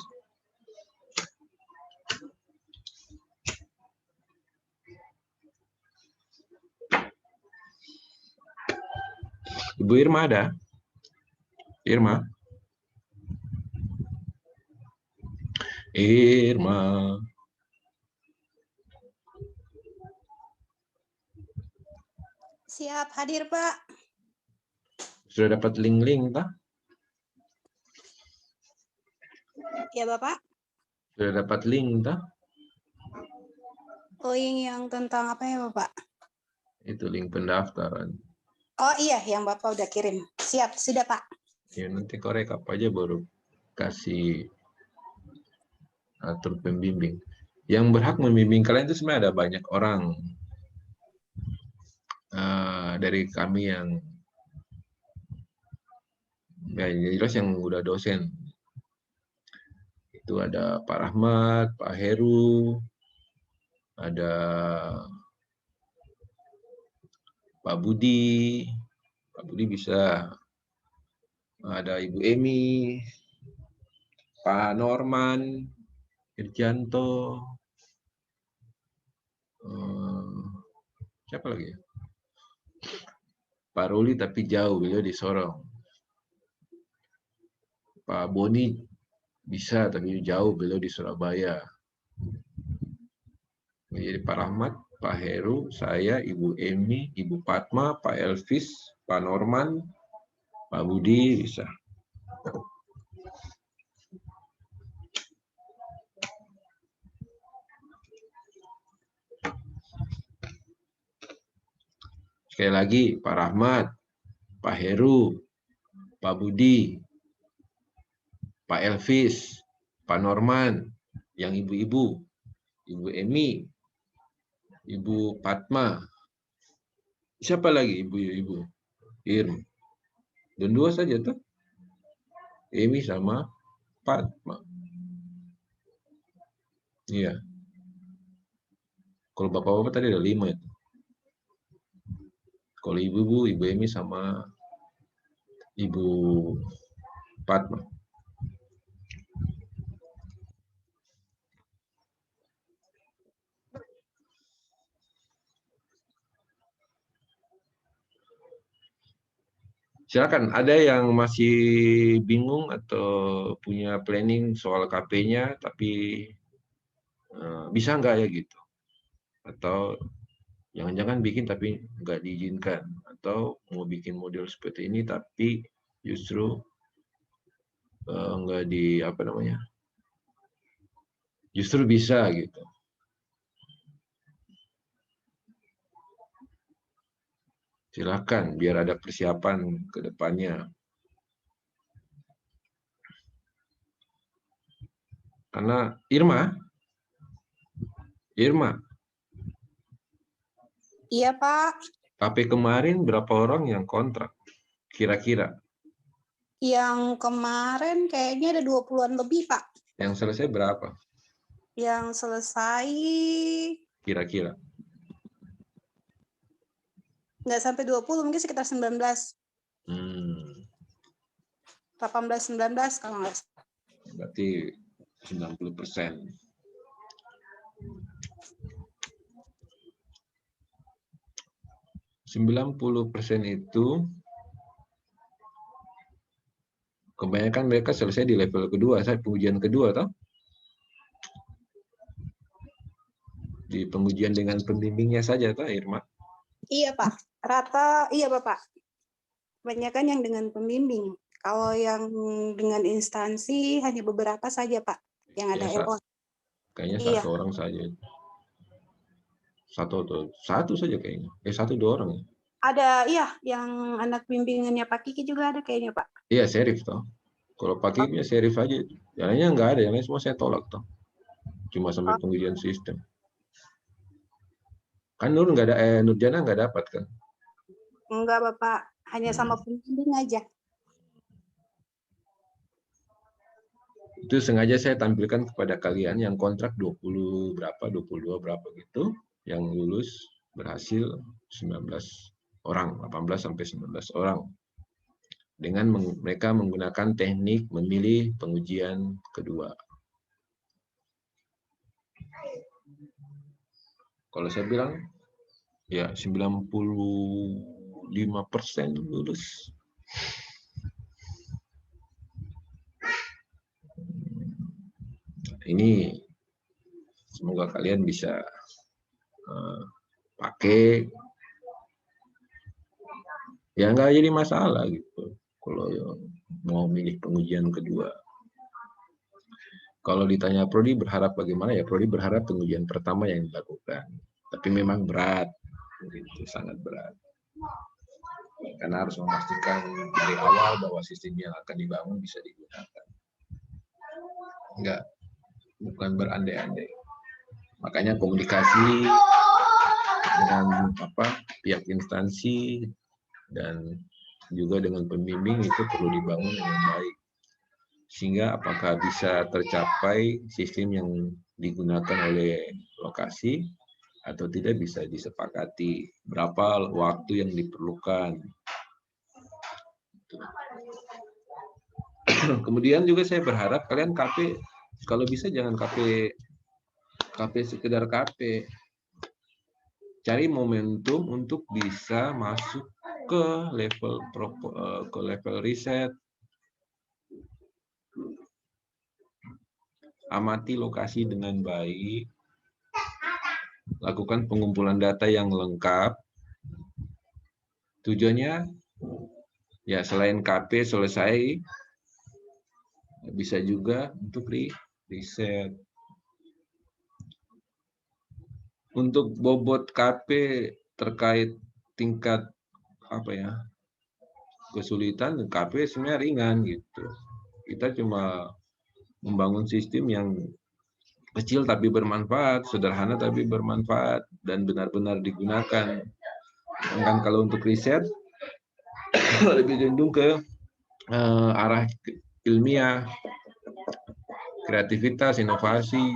Ibu Irma ada? Irma? Irma. Siap hadir, Pak. Sudah dapat link-link, tak? Ya, Bapak. Sudah dapat link, tak? Link yang tentang apa ya, Bapak? Itu link pendaftaran. Oh iya, yang Bapak udah kirim. Siap, sudah, Pak. Ya, nanti korek apa aja baru kasih atur pembimbing. Yang berhak membimbing kalian itu sebenarnya ada banyak orang dari kami yang ya jelas yang udah dosen. Itu ada Pak Rahmat, Pak Heru, ada Pak Budi. Pak Budi bisa. Ada Ibu Emi, Pak Norman, Irjanto, siapa lagi ya? Pak Ruli tapi jauh, beliau di Sorong. Pak Boni bisa tapi jauh, beliau di Surabaya. Jadi Pak Rahmat, Pak Heru, saya, Ibu Emi, Ibu Fatma, Pak Elvis, Pak Norman, Pak Budi bisa. Sekali lagi, Pak Rahmat, Pak Heru, Pak Budi, Pak Elvis, Pak Norman, yang ibu-ibu, Ibu Emi, Ibu Fatma, siapa lagi ibu-ibu? Irma. Dan 2 saja tuh. Emi sama Fatma. Iya. Kalau bapak-bapak tadi ada 5 itu. Kalau ibu-ibu, Ibu Emi sama Ibu Fatma. Silakan, ada yang masih bingung atau punya planning soal KP-nya, tapi bisa nggak ya gitu? Atau Jangan-jangan bikin tapi nggak diizinkan, atau mau bikin model seperti ini tapi justru nggak di apa namanya, justru bisa gitu. Silakan biar ada persiapan ke depannya. Karena Irma, Iya, Pak. KP kemarin berapa orang yang kontrak? Kira-kira. Yang kemarin kayaknya ada 20-an lebih, Pak. Yang selesai berapa? Yang selesai Kira-kira. nggak sampai 20, mungkin sekitar 19. 18-19 kalau nggak salah. Berarti 90%. %90 itu kebanyakan mereka selesai di level kedua, saya pengujian kedua toh. Di pengujian dengan pembimbingnya saja toh, Irma. Iya, Pak. Rata, iya, Bapak. Kebanyakan yang dengan pembimbing. Kalau yang dengan instansi hanya beberapa saja, Pak, yang ada Ya, LO. kayaknya Iya. satu orang saja. Satu saja kayaknya. 1-2 orang ya. Ada, iya, yang anak bimbingannya Pak Kiki juga ada kayaknya, Pak. Iya, serif toh. Kalau pakainya serif aja. Yang lainnya nggak ada, yang lain semua saya tolak toh. Cuma sampai pengujian sistem. Kan Nur nggak ada, Nurjana nggak dapat kan? Enggak, Bapak. Hanya sama pembimbing aja. Itu sengaja saya tampilkan kepada kalian yang kontrak 20 berapa, 22 berapa gitu, yang lulus berhasil 19 orang, 18 sampai 19 orang. Dengan mereka menggunakan teknik memilih pengujian kedua. Kalau saya bilang, ya 95% lulus. Ini semoga kalian bisa pakai, ya nggak jadi masalah gitu kalau mau milih pengujian kedua. Kalau ditanya Prodi berharap bagaimana, ya Prodi berharap pengujian pertama yang dilakukan, tapi memang berat, gitu, sangat berat, karena harus memastikan dari awal bahwa sistem yang akan dibangun bisa digunakan. Enggak, bukan berandai-andai. Makanya komunikasi dengan pihak instansi dan juga dengan pembimbing itu perlu dibangun dengan baik, sehingga apakah bisa tercapai sistem yang digunakan oleh lokasi atau tidak bisa disepakati, berapa waktu yang diperlukan. Kemudian juga saya berharap kalian KP, kalau bisa jangan KP sekedar KP, cari momentum untuk bisa masuk ke level riset. Amati lokasi dengan baik, lakukan pengumpulan data yang lengkap. Tujuannya ya selain KP selesai, bisa juga untuk riset. Untuk bobot KP terkait tingkat kesulitan, KP sebenarnya ringan gitu. Kita cuma membangun sistem yang kecil tapi bermanfaat, sederhana tapi bermanfaat, dan benar-benar digunakan. Sedangkan kalau untuk riset, lebih cenderung ke arah ilmiah, kreativitas, inovasi,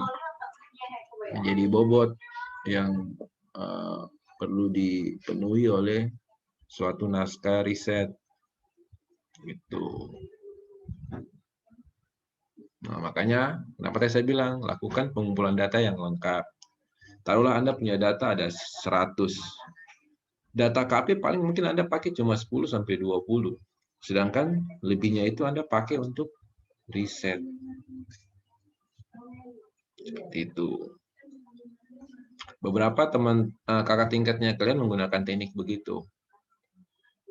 menjadi bobot yang perlu dipenuhi oleh suatu naskah riset. Gitu. Nah, makanya kenapa tadi saya bilang lakukan pengumpulan data yang lengkap. Taruhlah Anda punya data ada 100. Data KP paling mungkin Anda pakai cuma 10 sampai 20. Sedangkan lebihnya itu Anda pakai untuk riset. Seperti itu. beberapa teman kakak tingkatnya kalian menggunakan teknik begitu.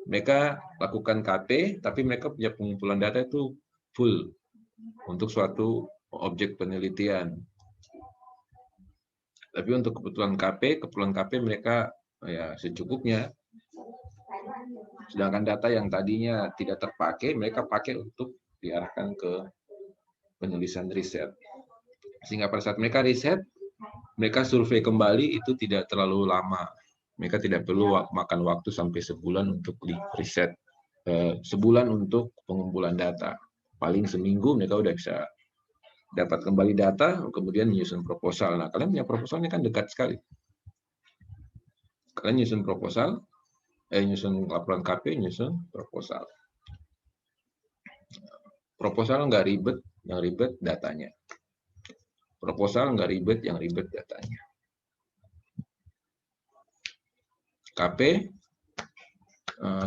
Mereka lakukan KP, tapi mereka punya pengumpulan data itu full untuk suatu objek penelitian. Tapi untuk kebutuhan KP mereka ya secukupnya. Sedangkan data yang tadinya tidak terpakai, mereka pakai untuk diarahkan ke penulisan riset. Sehingga pada saat mereka riset, mereka survei kembali itu tidak terlalu lama. Mereka tidak perlu makan waktu sampai sebulan untuk riset. Sebulan untuk pengumpulan data. Paling seminggu mereka udah bisa dapat kembali data, kemudian menyusun proposal. Nah, kalian punya proposal ini kan dekat sekali. Kalian nyusun proposal, nyusun laporan KP, nyusun proposal. Proposal nggak ribet, yang ribet datanya. Proposal nggak ribet, yang ribet datanya. KP,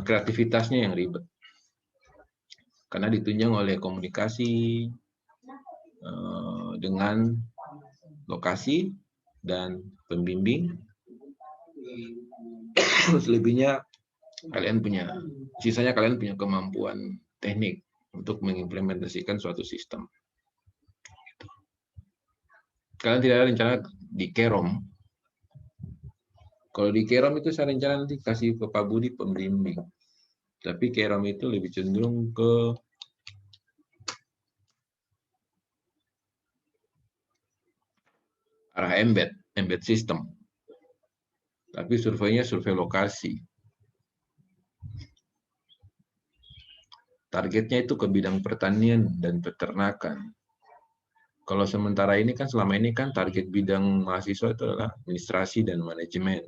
kreativitasnya yang ribet. Karena ditunjang oleh komunikasi dengan lokasi dan pembimbing. Selebihnya sisanya kalian punya kemampuan teknik untuk mengimplementasikan suatu sistem. Kalian tidak ada rencana di Kerom. Kalau di Kerom itu saya rencana nanti kasih ke Pak Budi pembimbing. Tapi Kerom itu lebih cenderung ke arah embed system. Tapi surveinya survei lokasi. Targetnya itu ke bidang pertanian dan peternakan. Kalau sementara ini kan selama ini kan target bidang mahasiswa itu adalah administrasi dan manajemen.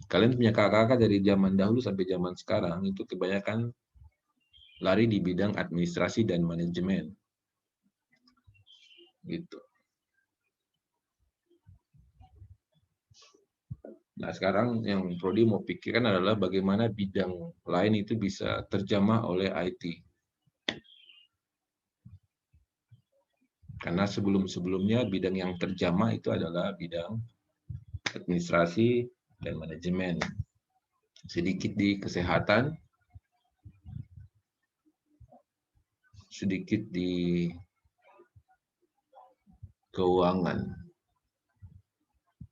Kalian punya kakak-kakak dari zaman dahulu sampai zaman sekarang itu kebanyakan lari di bidang administrasi dan manajemen. Gitu. Nah, sekarang yang Prodi mau pikirkan adalah bagaimana bidang lain itu bisa terjamah oleh IT. Karena sebelum-sebelumnya bidang yang terjamah itu adalah bidang administrasi dan manajemen. Sedikit di kesehatan, sedikit di keuangan.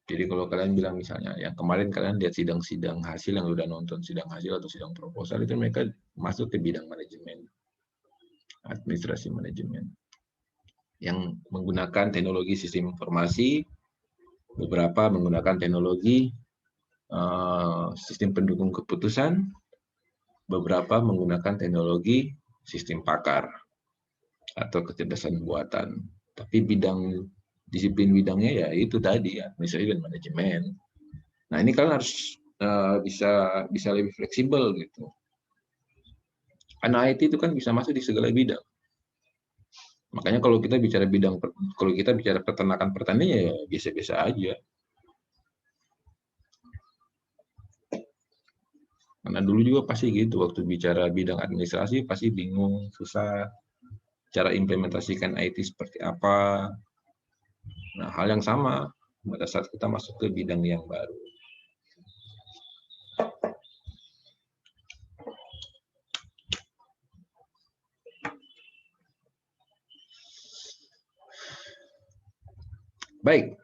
Jadi kalau kalian bilang misalnya, yang kemarin kalian lihat sidang-sidang hasil, yang udah nonton sidang hasil atau sidang proposal, itu mereka masuk ke bidang manajemen, administrasi manajemen. Yang menggunakan teknologi sistem informasi, beberapa menggunakan teknologi sistem pendukung keputusan, beberapa menggunakan teknologi sistem pakar atau kecerdasan buatan. Tapi disiplin bidangnya ya itu tadi, administrasi dan manajemen. Nah, ini kalian harus bisa lebih fleksibel gitu. Karena IT itu kan bisa masuk di segala bidang. Makanya kalau kita bicara peternakan pertanian ya biasa-biasa aja. Karena dulu juga pasti gitu, waktu bicara bidang administrasi pasti bingung, susah, cara implementasikan IT seperti apa. Nah, hal yang sama pada saat kita masuk ke bidang yang baru. Baik,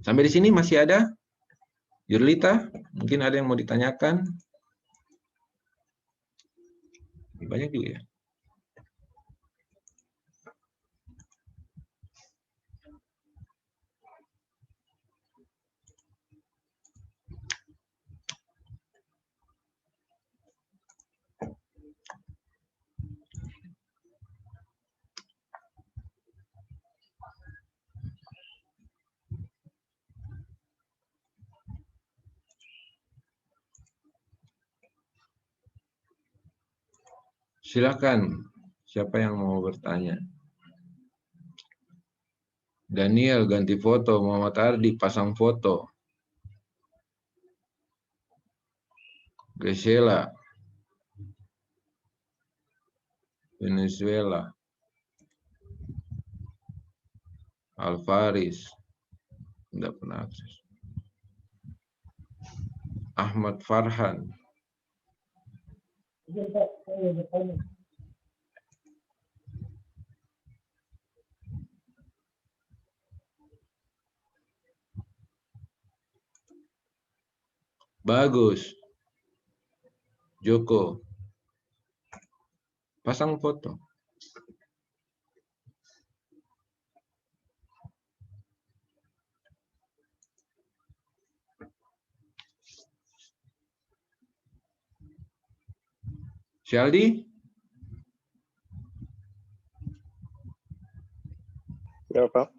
sampai di sini masih ada? Yurlita, mungkin ada yang mau ditanyakan? Banyak juga ya. Silakan, siapa yang mau bertanya? Daniel ganti foto, Muhammad Ardi pasang foto. Graciela, Venezuela, Alvaris, tidak pernah akses. Ahmad Farhan. Bagus. Joko. Pasang foto. Shaldi? Ya, Pak.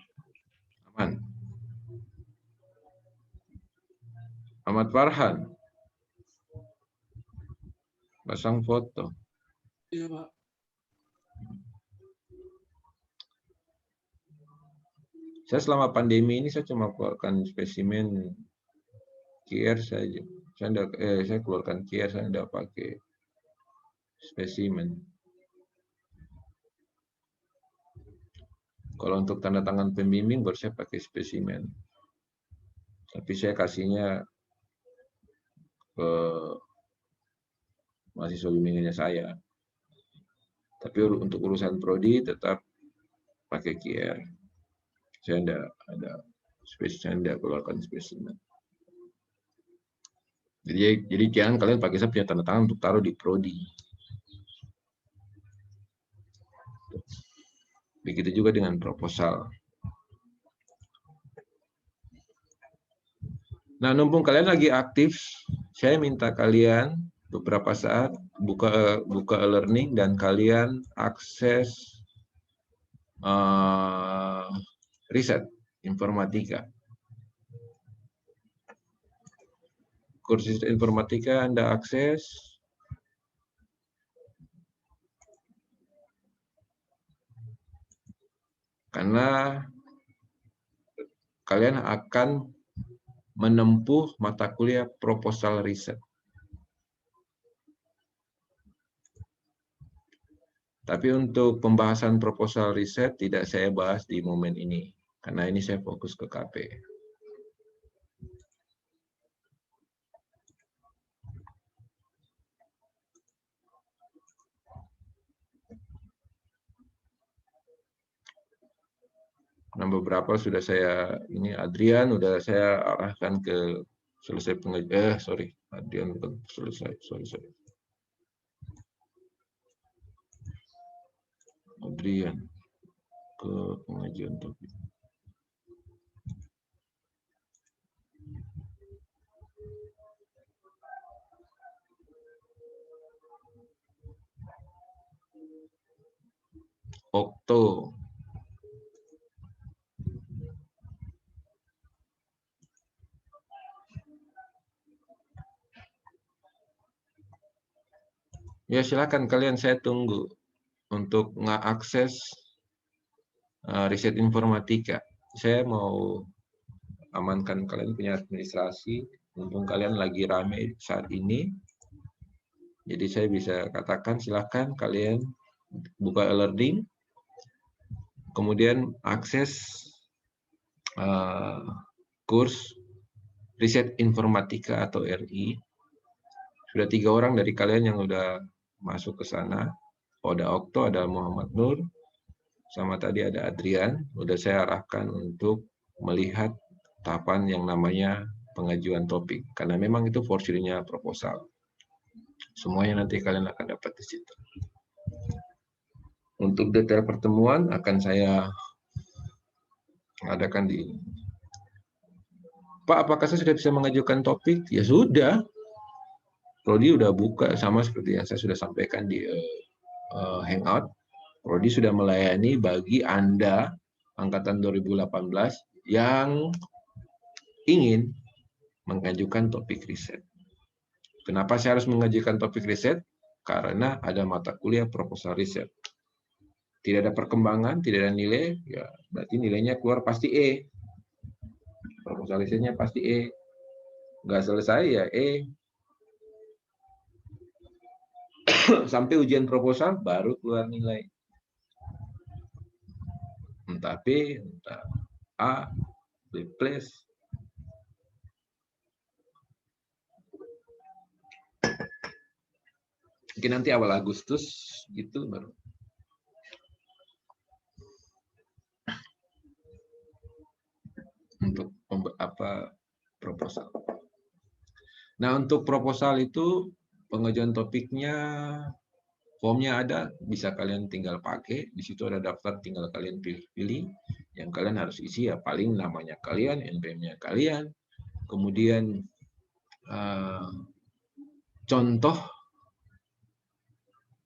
Aman. Ahmad Farhan. Pasang foto. Iya, Pak. Saya selama pandemi ini saya cuma keluarkan spesimen QR saja. Saya keluarkan QR, saya tidak pakai spesimen. Kalau untuk tanda tangan pembimbing baru saya pakai spesimen. Tapi saya kasihnya ke mahasiswa bimbingannya saya. Tapi untuk urusan prodi tetap pakai QR. Saya tidak ada spesimen, tidak keluarkan spesimen. Jadi jangan kalian pakai saya punya tanda tangan untuk taruh di prodi. Begitu juga dengan proposal. Nah, mumpung kalian lagi aktif, saya minta kalian beberapa saat buka e-learning dan kalian akses riset informatika. Kursus informatika Anda akses. Karena kalian akan menempuh mata kuliah proposal riset. Tapi untuk pembahasan proposal riset tidak saya bahas di momen ini, karena ini saya fokus ke KP. Nah, beberapa sudah saya, ini Adrian sudah saya arahkan ke selesai pengajian, Adrian bukan selesai, sorry. Adrian ke pengajian topik. Okto. Ya silakan kalian, saya tunggu untuk mengakses riset informatika. Saya mau amankan kalian punya administrasi, mumpung kalian lagi rame saat ini. Jadi saya bisa katakan silakan kalian buka e-learning, kemudian akses kurs riset informatika atau RI. Sudah 3 orang dari kalian yang sudah masuk ke sana. Ada Okto, ada Muhammad Nur, sama tadi ada Adrian. Sudah saya arahkan untuk melihat tahapan yang namanya pengajuan topik. Karena memang itu porsinya proposal. Semuanya nanti kalian akan dapat di situ. Untuk detail pertemuan akan saya adakan di... Pak, apakah saya sudah bisa mengajukan topik? Ya sudah. Prodi sudah buka, sama seperti yang saya sudah sampaikan di Hangout. Prodi sudah melayani bagi Anda angkatan 2018 yang ingin mengajukan topik riset. Kenapa saya harus mengajukan topik riset? Karena ada mata kuliah proposal riset. Tidak ada perkembangan, tidak ada nilai, ya berarti nilainya keluar pasti E. Proposal risetnya pasti E. Nggak selesai ya E. Sampai ujian proposal baru keluar nilai. Entah B, entah A, B+. Mungkin nanti awal Agustus gitu baru. Untuk proposal. Nah, untuk proposal itu pengajuan topiknya, formnya ada, bisa kalian tinggal pakai. Di situ ada daftar, tinggal kalian pilih-pilih. Yang kalian harus isi ya paling namanya kalian, NPM-nya kalian, kemudian contoh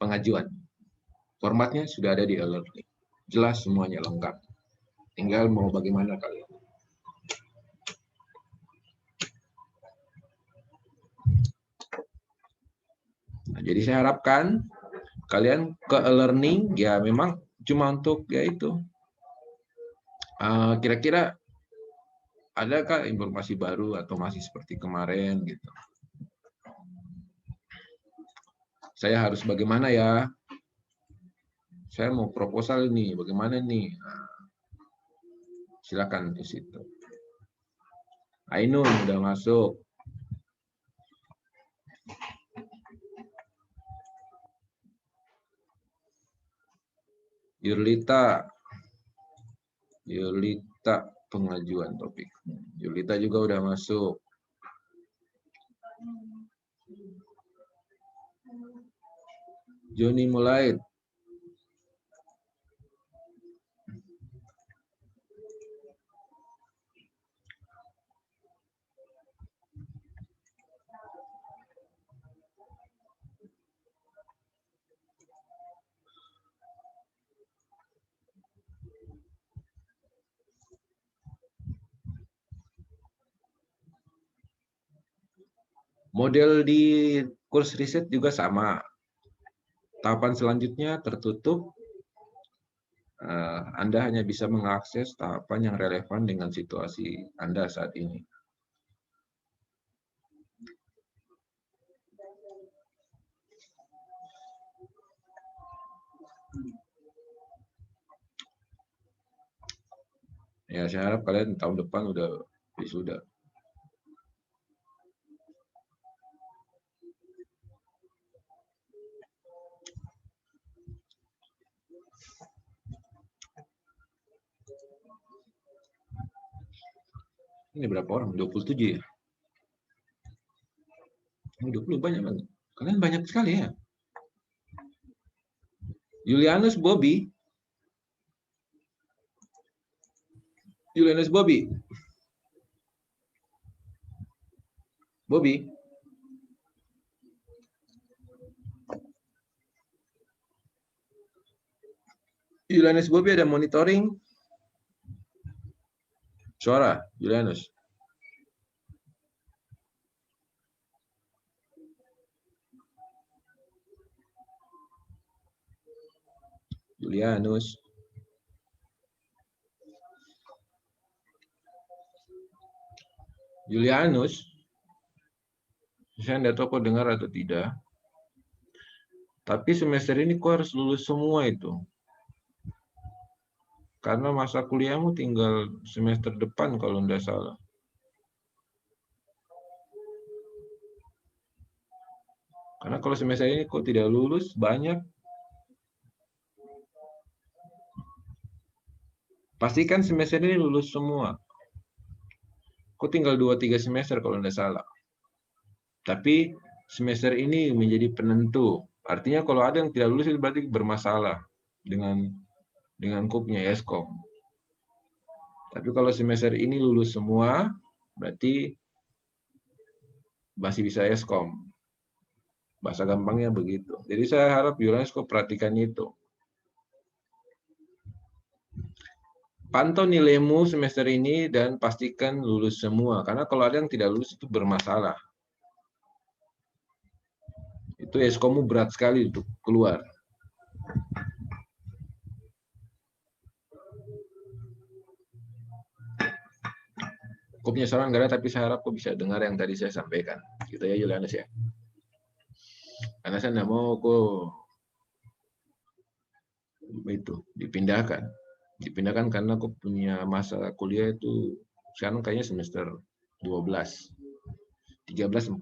pengajuan. Formatnya sudah ada di e-learning. Jelas semuanya lengkap. Tinggal mau bagaimana kalian. Nah, jadi saya harapkan kalian ke e-learning ya memang cuma untuk ya itu. Kira-kira adakah informasi baru atau masih seperti kemarin gitu. Saya harus bagaimana ya? Saya mau proposal nih, bagaimana nih? Nah, silakan di situ. Ainun udah masuk. Yurlita pengajuan topik. Yurlita juga udah masuk. Joni mulai. Model di kurs riset juga sama. Tahapan selanjutnya tertutup. Anda hanya bisa mengakses tahapan yang relevan dengan situasi Anda saat ini. Ya, saya harap kalian tahun depan udah wisuda. Ini berapa orang? 27 ya? Ini 20 banyak banget. Kalian banyak sekali ya. Julianus Bobby. Julianus Bobby. Bobby. Julianus Bobby ada monitoring. Suara, Julianus. Julianus. Julianus. Saya tidak tahu kok dengar atau tidak. Tapi semester ini kok harus lulus semua itu. Karena masa kuliahmu tinggal semester depan kalau tidak salah. Karena kalau semester ini kok tidak lulus, banyak. Pastikan semester ini lulus semua. Kok tinggal 2-3 semester kalau tidak salah. Tapi semester ini menjadi penentu. Artinya kalau ada yang tidak lulus itu berarti bermasalah dengan kupnya Eskom. Tapi kalau semester ini lulus semua, berarti masih bisa Eskom. Bahasa gampangnya begitu. Jadi saya harap UNESCO perhatikan itu. Pantau nilaimu semester ini dan pastikan lulus semua. Karena kalau ada yang tidak lulus itu bermasalah. Itu Eskommu berat sekali untuk keluar. Kok punya saran nggak ada, tapi saya harap kok bisa dengar yang tadi saya sampaikan. Gitu ya Julianus ya. Karena saya tidak mau kok itu dipindahkan. Dipindahkan karena kok punya masa kuliah itu sekarang kayaknya semester 12, 13, 14.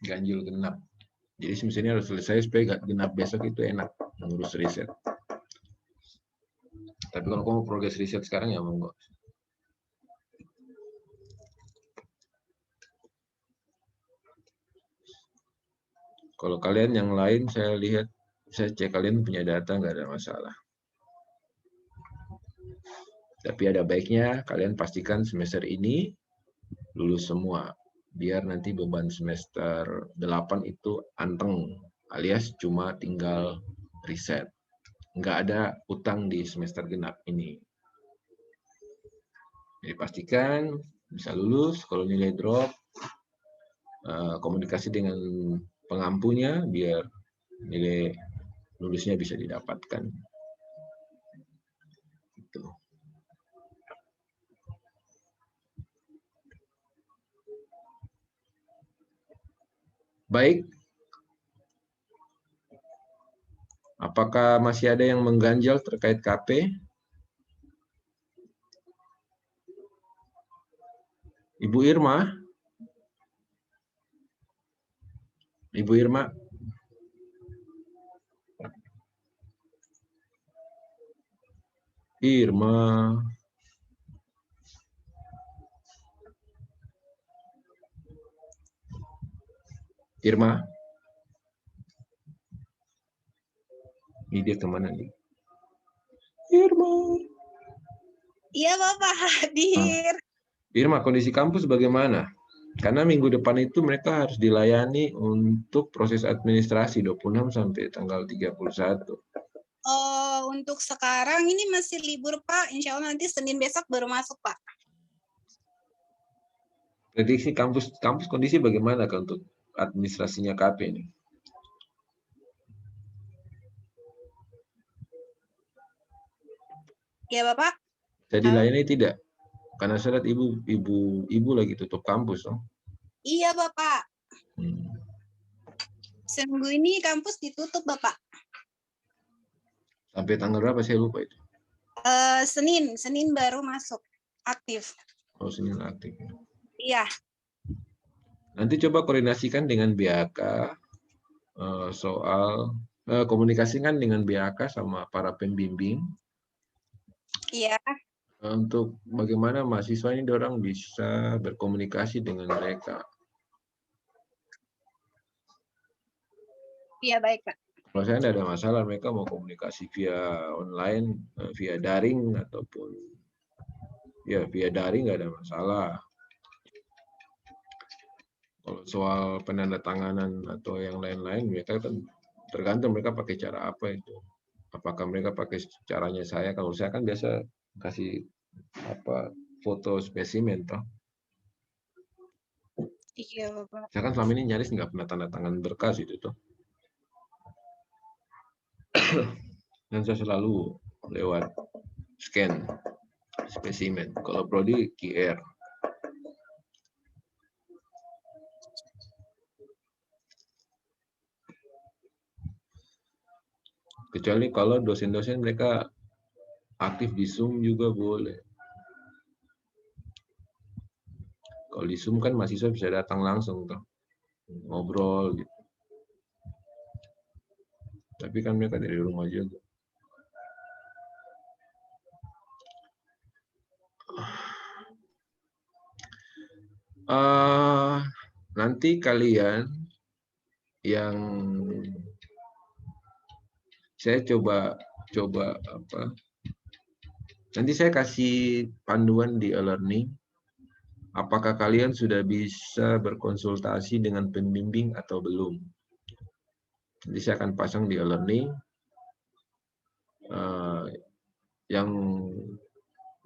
ganjil genap. Jadi semestinya harus selesai supaya genap besok itu enak mengurus riset. Tapi kalau kamu progres riset sekarang ya monggo. Kalau kalian yang lain saya lihat, saya cek kalian punya data nggak ada masalah. Tapi ada baiknya kalian pastikan semester ini lulus semua. Biar nanti beban semester 8 itu anteng, alias cuma tinggal riset. Nggak ada utang di semester genap ini. Jadi pastikan bisa lulus, kalau nilai drop, komunikasi dengan pengampunya biar nilai lulusnya bisa didapatkan. Gitu. Baik. Apakah masih ada yang mengganjal terkait KP? Ibu Irma? Ibu Irma? Irma. Irma? Ini dia kemana nih? Irma. Iya Bapak, hadir. Irma, kondisi kampus bagaimana? Karena minggu depan itu mereka harus dilayani untuk proses administrasi 26 sampai tanggal 31. Oh, untuk sekarang ini masih libur Pak. Insya Allah nanti Senin besok baru masuk Pak. Prediksi kampus kondisi bagaimana untuk administrasinya KP ini? Ya Bapak. Saya dilayani tidak? Karena saya lihat ibu lagi tutup kampus. Oh. Iya Bapak. Seminggu ini kampus ditutup Bapak. Sampai tanggal berapa saya lupa itu? Senin baru masuk aktif. Oh, Senin aktif. Iya. Nanti coba koordinasikan dengan BHK soal komunikasikan dengan BHK sama para pembimbing. Iya. Untuk bagaimana mahasiswa ini orang bisa berkomunikasi dengan mereka. Iya baik Pak. Kalau saya tidak ada masalah, mereka mau komunikasi via online, via daring ataupun ya via daring nggak ada masalah. Kalau soal penandatanganan atau yang lain-lain, mereka kan tergantung mereka pakai cara apa itu. Apakah mereka pakai caranya saya? Kalau saya kan biasa kasih foto spesimen toh. Iya Bapak. Saya kan selama ini nyaris nggak pernah tanda tangan berkas itu toh. Dan saya selalu lewat scan spesimen. Kalau prodi QR. Kecuali kalau dosen-dosen mereka aktif di Zoom juga boleh. Kalau di Zoom kan mahasiswa bisa datang langsung toh, ngobrol gitu. Tapi kan mereka dari rumah juga. Nanti kalian yang saya coba nanti saya kasih panduan di e-learning. Apakah kalian sudah bisa berkonsultasi dengan pembimbing atau belum? Jadi saya akan pasang di e-learning yang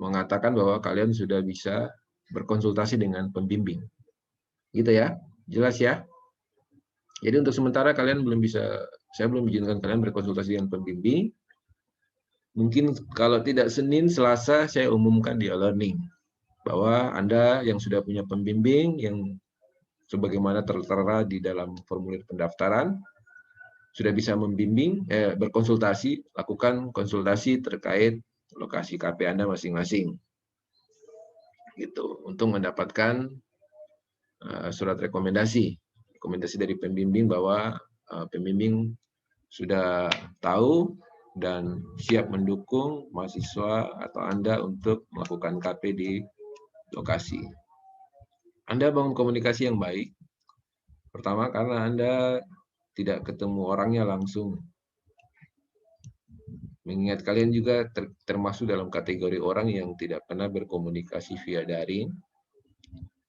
mengatakan bahwa kalian sudah bisa berkonsultasi dengan pembimbing. Gitu ya, jelas ya? Jadi untuk sementara kalian belum bisa, saya belum izinkan kalian berkonsultasi dengan pembimbing. Mungkin kalau tidak Senin, Selasa saya umumkan di e-learning bahwa Anda yang sudah punya pembimbing yang sebagaimana tertera di dalam formulir pendaftaran sudah bisa membimbing, berkonsultasi, lakukan konsultasi terkait lokasi KP Anda masing-masing. Gitu, untuk mendapatkan surat rekomendasi rekomendasi dari pembimbing bahwa pembimbing sudah tahu dan siap mendukung mahasiswa atau Anda untuk melakukan KP di lokasi. Anda bangun komunikasi yang baik. Pertama, karena Anda tidak ketemu orangnya langsung. Mengingat kalian juga termasuk dalam kategori orang yang tidak pernah berkomunikasi via daring.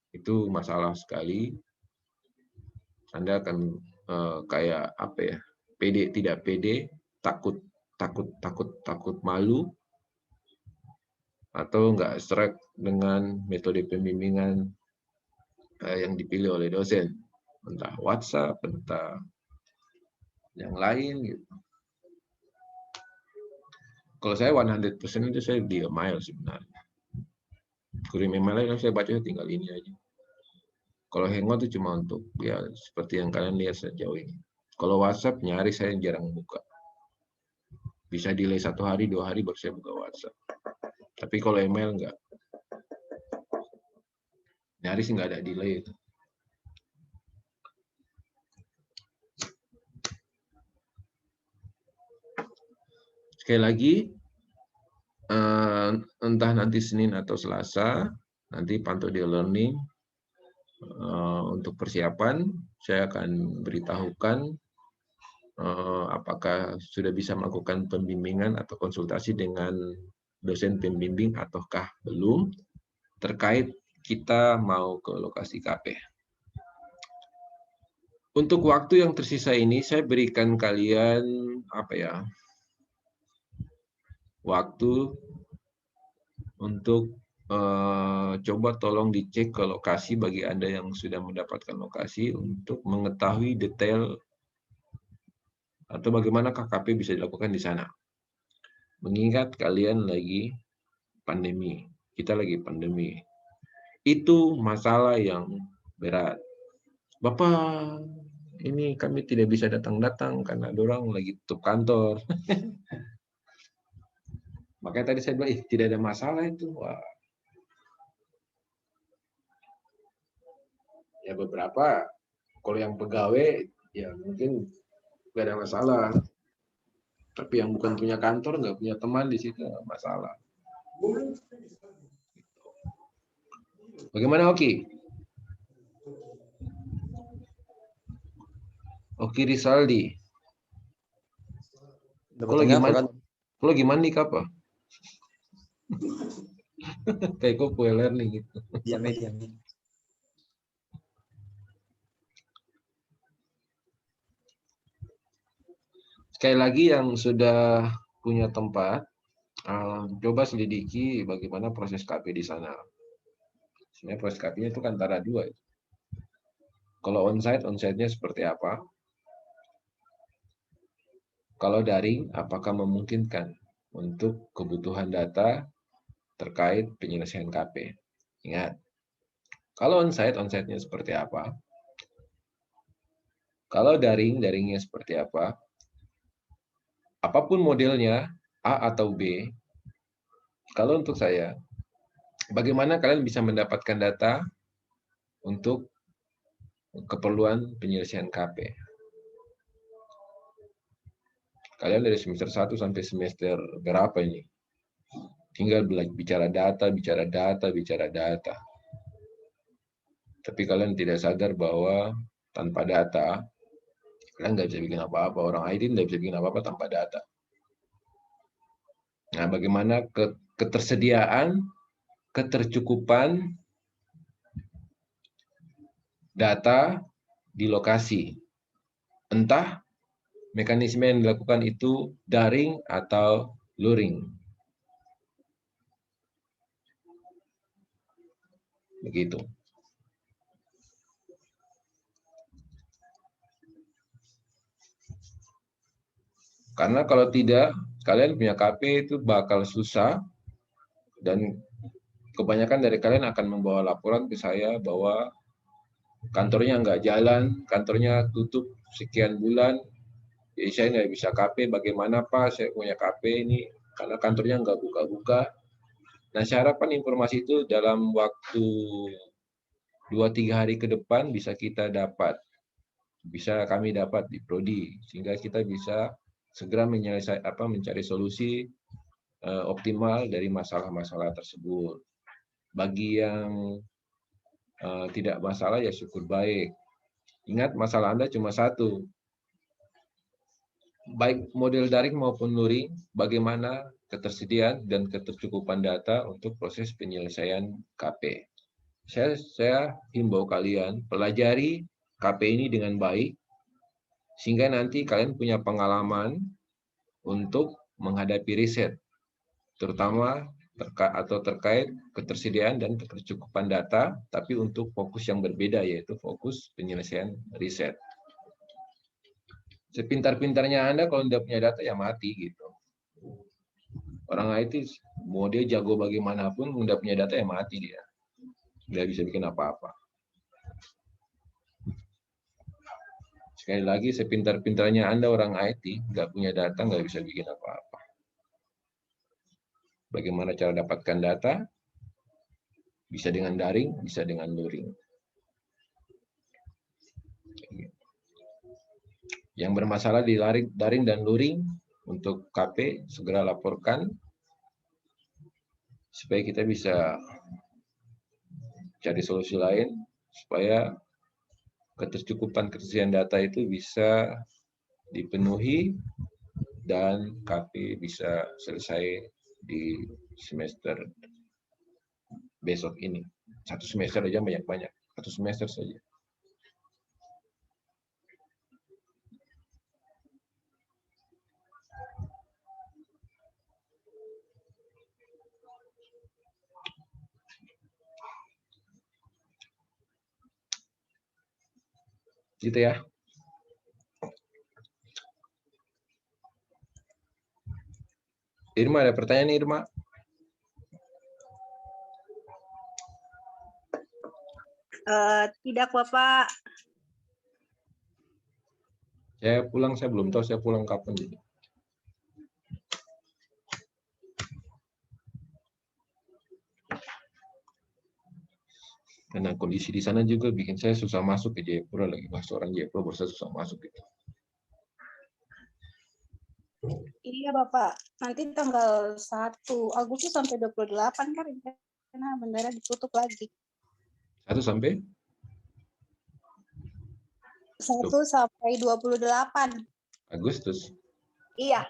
Itu masalah sekali. Anda akan kayak apa ya? Pede, tidak pede, takut malu, atau nggak strike dengan metode pembimbingan yang dipilih oleh dosen. Entah WhatsApp, entah yang lain gitu. Kalau saya 100% itu saya di email sebenarnya. Kirim email aja, saya baca tinggal ini aja. Kalau Hangout itu cuma untuk ya seperti yang kalian lihat sejauh ini. Kalau WhatsApp nyaris saya jarang buka. Bisa delay 1 hari, 2 hari baru saya buka WhatsApp. Tapi kalau email enggak. Nyaris nggak ada delay itu. Sekali lagi, entah nanti Senin atau Selasa, nanti pantau di learning untuk persiapan, saya akan beritahukan apakah sudah bisa melakukan pembimbingan atau konsultasi dengan dosen pembimbing ataukah belum, terkait kita mau ke lokasi KP. Untuk waktu yang tersisa ini, saya berikan kalian apa ya? Waktu untuk coba tolong dicek ke lokasi bagi Anda yang sudah mendapatkan lokasi untuk mengetahui detail atau bagaimana KKP bisa dilakukan di sana. Mengingat kalian lagi pandemi, kita lagi pandemi. Itu masalah yang berat. Bapak, ini kami tidak bisa datang-datang karena dorang lagi tutup kantor. Makanya tadi saya bilang, tidak ada masalah itu. Wah. Ya beberapa, kalau yang pegawai, ya mungkin nggak ada masalah. Tapi yang bukan punya kantor, nggak punya teman di situ, nggak masalah. Bagaimana Oki? Oki Rizaldi. Kalau gimana nih apa? Kayak kok kue learning gitu. Diam. Sekali lagi yang sudah punya tempat, coba selidiki bagaimana proses KP di sana. Sebenarnya proses KP-nya itu kan antara dua. Kalau onsite-nya seperti apa? Kalau daring, apakah memungkinkan untuk kebutuhan data terkait penyelesaian KP? Ingat, kalau onsite-nya seperti apa? Kalau daringnya seperti apa? Apapun modelnya, A atau B, kalau untuk saya, bagaimana kalian bisa mendapatkan data untuk keperluan penyelesaian KP? Kalian dari semester 1 sampai semester berapa ini? Tinggal bicara data. Tapi kalian tidak sadar bahwa tanpa data, kalian nggak bisa bikin apa-apa. Orang IT nggak bisa bikin apa-apa tanpa data. Nah, bagaimana ketersediaan, ketercukupan data di lokasi? Entah mekanisme yang dilakukan itu daring atau luring. Begitu. Karena kalau tidak, kalian punya KP itu bakal susah dan kebanyakan dari kalian akan membawa laporan ke saya bahwa kantornya nggak jalan, kantornya tutup sekian bulan, jadi saya nggak bisa KP, bagaimana Pak, saya punya KP ini, karena kantornya nggak buka-buka. Nah, saya harapkan informasi itu dalam waktu 2-3 hari ke depan bisa kita dapat. bisa kami dapat di prodi, sehingga kita bisa segera mencari solusi optimal dari masalah-masalah tersebut. Bagi yang tidak masalah ya syukur baik. Ingat, masalah Anda cuma satu. Baik model daring maupun luring, bagaimana ketersediaan dan ketercukupan data untuk proses penyelesaian KP. Saya himbau kalian pelajari KP ini dengan baik, sehingga nanti kalian punya pengalaman untuk menghadapi riset, terutama terkait ketersediaan dan ketercukupan data, tapi untuk fokus yang berbeda, yaitu fokus penyelesaian riset. Sepintar-pintarnya Anda kalau tidak punya data ya mati gitu. Orang IT mau dia jago bagaimanapun, tidak punya data ya mati dia. Nggak bisa bikin apa-apa. Sekali lagi, sepintar-pintarnya Anda orang IT, nggak punya data, nggak bisa bikin apa-apa. Bagaimana cara dapatkan data? Bisa dengan daring, bisa dengan luring. Yang bermasalah di daring dan luring untuk KP, segera laporkan supaya kita bisa cari solusi lain, supaya ketersediaan data itu bisa dipenuhi dan KP bisa selesai di semester besok ini. Satu semester aja banyak-banyak. Satu semester saja. Gitu ya. Irma, ada pertanyaan Irma? Tidak, Bapak. Saya pulang, saya belum tahu saya pulang kapan. Karena kondisi di sana juga bikin saya susah masuk ke Jayapura, lagi bahas orang Jayapura, baru saya susah masuk gitu. Iya, Bapak. Nanti tanggal 1 Agustus sampai 28 kan karena bandara ditutup lagi. 1 sampai 28 Agustus. Iya.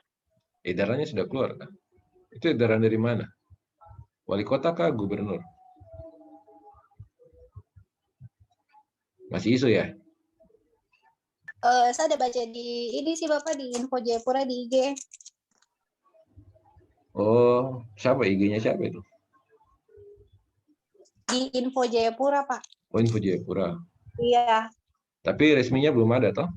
Edarannya sudah keluar kan? Itu edaran dari mana? Wali kota kah, gubernur? Masih isu ya? Saya ada baca di ini sih Bapak, di Info Jayapura di IG. Oh, siapa IG-nya siapa itu? Di Info Jayapura, Pak. Oh, Info Jayapura. Iya. Tapi resminya belum ada toh?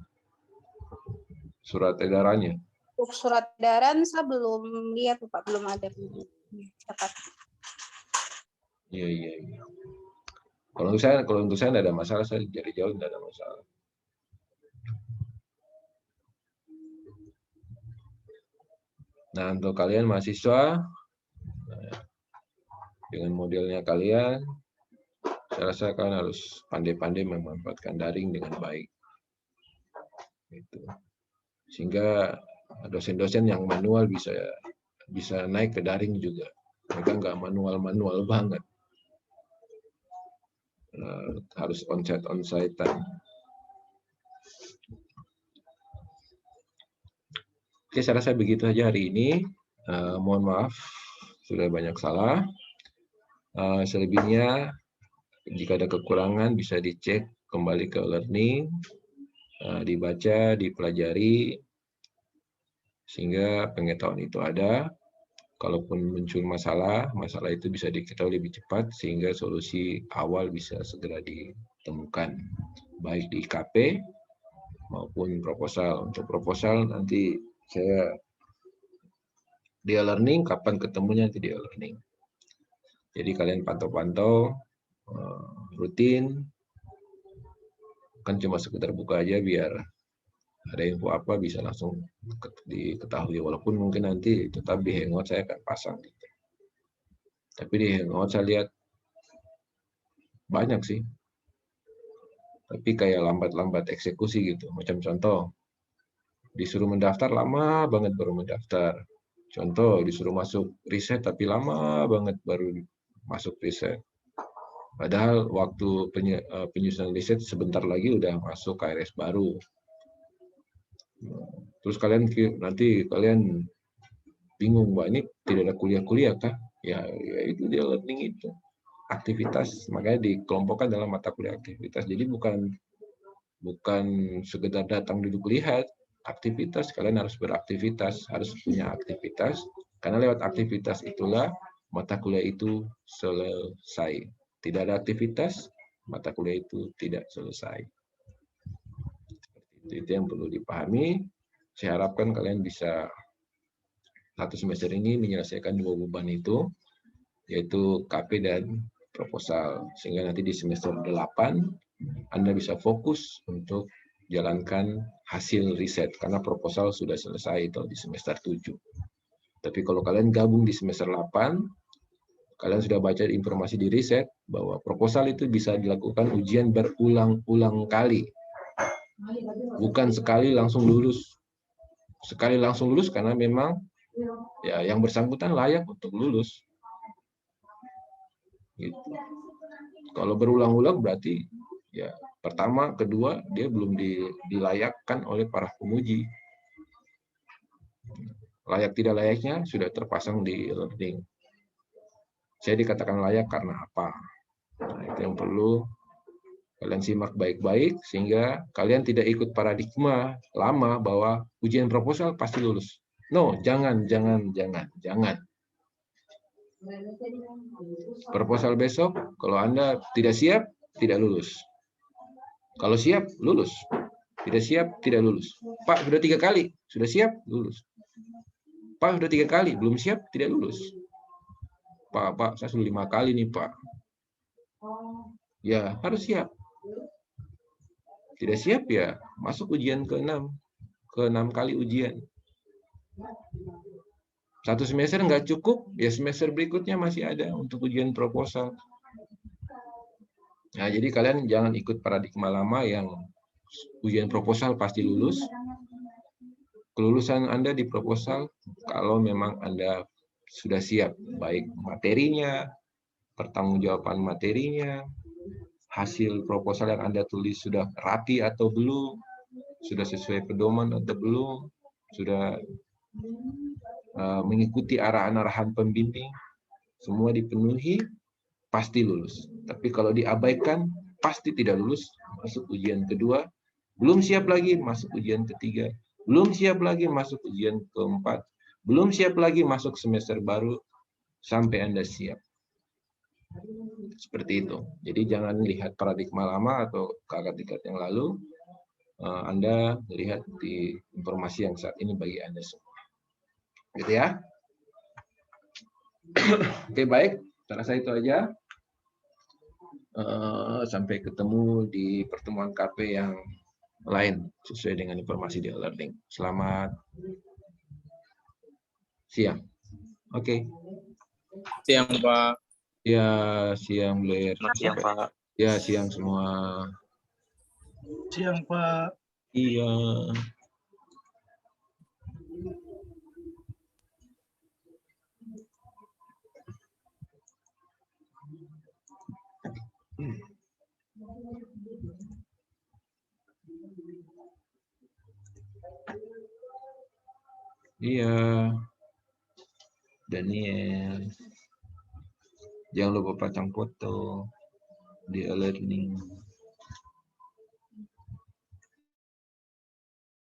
Surat edarannya. Untuk surat edaran saya belum lihat, Pak, belum ada. Iya. Kalau untuk saya tidak ada masalah, saya dari jauh tidak ada masalah. Nah, untuk kalian mahasiswa, dengan modelnya kalian, saya rasa kalian harus pandai-pandai memanfaatkan daring dengan baik. Gitu. Sehingga dosen-dosen yang manual bisa naik ke daring juga. Mereka nggak manual banget. Harus onsite-onsite-an. Oke, saya rasa begitu saja hari ini. Mohon maaf, sudah banyak salah. Selebihnya, jika ada kekurangan bisa dicek kembali ke learning, dibaca, dipelajari, sehingga pengetahuan itu ada. Kalaupun muncul masalah itu bisa diketahui lebih cepat, sehingga solusi awal bisa segera ditemukan, baik di IKP maupun proposal. Untuk proposal nanti saya di learning, kapan ketemunya nanti di learning. Jadi kalian pantau-pantau rutin, kan cuma sekedar buka aja biar ada info apa bisa langsung diketahui, walaupun mungkin nanti tetap di Hangout saya akan pasang gitu. Tapi di Hangout saya lihat banyak sih tapi kayak lambat-lambat eksekusi gitu. Macam contoh, disuruh mendaftar lama banget baru mendaftar. Contoh, disuruh masuk riset tapi lama banget baru masuk riset. Padahal waktu penyusunan riset sebentar lagi udah masuk KRS baru. Terus nanti kalian bingung, Mbak, ini tidak ada kuliah-kuliah kah? Ya itu dia learning itu. Aktivitas, makanya dikelompokkan dalam mata kuliah aktivitas. Jadi bukan sekedar datang duduk lihat, aktivitas, kalian harus beraktivitas, harus punya aktivitas, karena lewat aktivitas itulah mata kuliah itu selesai. Tidak ada aktivitas, mata kuliah itu tidak selesai. Itu yang perlu dipahami. Saya harapkan kalian bisa satu semester ini menyelesaikan 2 beban itu, yaitu KP dan proposal. Sehingga nanti di semester 8, Anda bisa fokus untuk jalankan hasil riset, karena proposal sudah selesai itu di semester 7. Tapi kalau kalian gabung di semester 8, kalian sudah baca informasi di riset bahwa proposal itu bisa dilakukan ujian berulang-ulang kali. Bukan sekali langsung lulus. Sekali langsung lulus karena memang ya yang bersangkutan layak untuk lulus. Gitu. Kalau berulang-ulang berarti ya pertama, kedua dia belum dilayakkan oleh para penguji. Layak tidak layaknya sudah terpasang di learning. Saya dikatakan layak karena apa? Nah, itu yang perlu kalian simak baik-baik sehingga kalian tidak ikut paradigma lama bahwa ujian proposal pasti lulus. No, jangan. Proposal besok, kalau Anda tidak siap, tidak lulus. Kalau siap, lulus. Tidak siap, tidak lulus. Pak, sudah 3 kali. Sudah siap, lulus. Pak, sudah 3 kali. Belum siap, tidak lulus. Pak, saya sudah 5 kali nih, Pak. Ya, harus siap. Tidak siap, ya masuk ujian ke-6. Ke-6 kali ujian. 1 semester nggak cukup, ya semester berikutnya masih ada untuk ujian proposal. Nah, jadi kalian jangan ikut paradigma lama yang ujian proposal pasti lulus. Kelulusan Anda di proposal kalau memang Anda sudah siap, baik materinya, pertanggungjawaban materinya, hasil proposal yang Anda tulis sudah rapi atau belum, sudah sesuai pedoman atau belum, sudah mengikuti arahan-arahan pembimbing, semua dipenuhi, pasti lulus. Tapi kalau diabaikan, pasti tidak lulus, masuk ujian kedua, belum siap lagi, masuk ujian ketiga, belum siap lagi, masuk ujian keempat, belum siap lagi, masuk semester baru, sampai Anda siap. Seperti itu. Jadi jangan lihat paradigma lama atau kakak tingkat yang lalu, Anda lihat di informasi yang saat ini bagi Anda semua. Gitu ya. Oke, baik. Saya rasa itu aja. Sampai ketemu di pertemuan KP yang lain sesuai dengan informasi di e-learning. Selamat siang. Oke. Siang, Pak. Ya, siang Blair. Siang, Pak. Ya, siang semua. Siang, Pak. Iya. Iya. Daniel. Jangan lupa pasang foto di e-learning.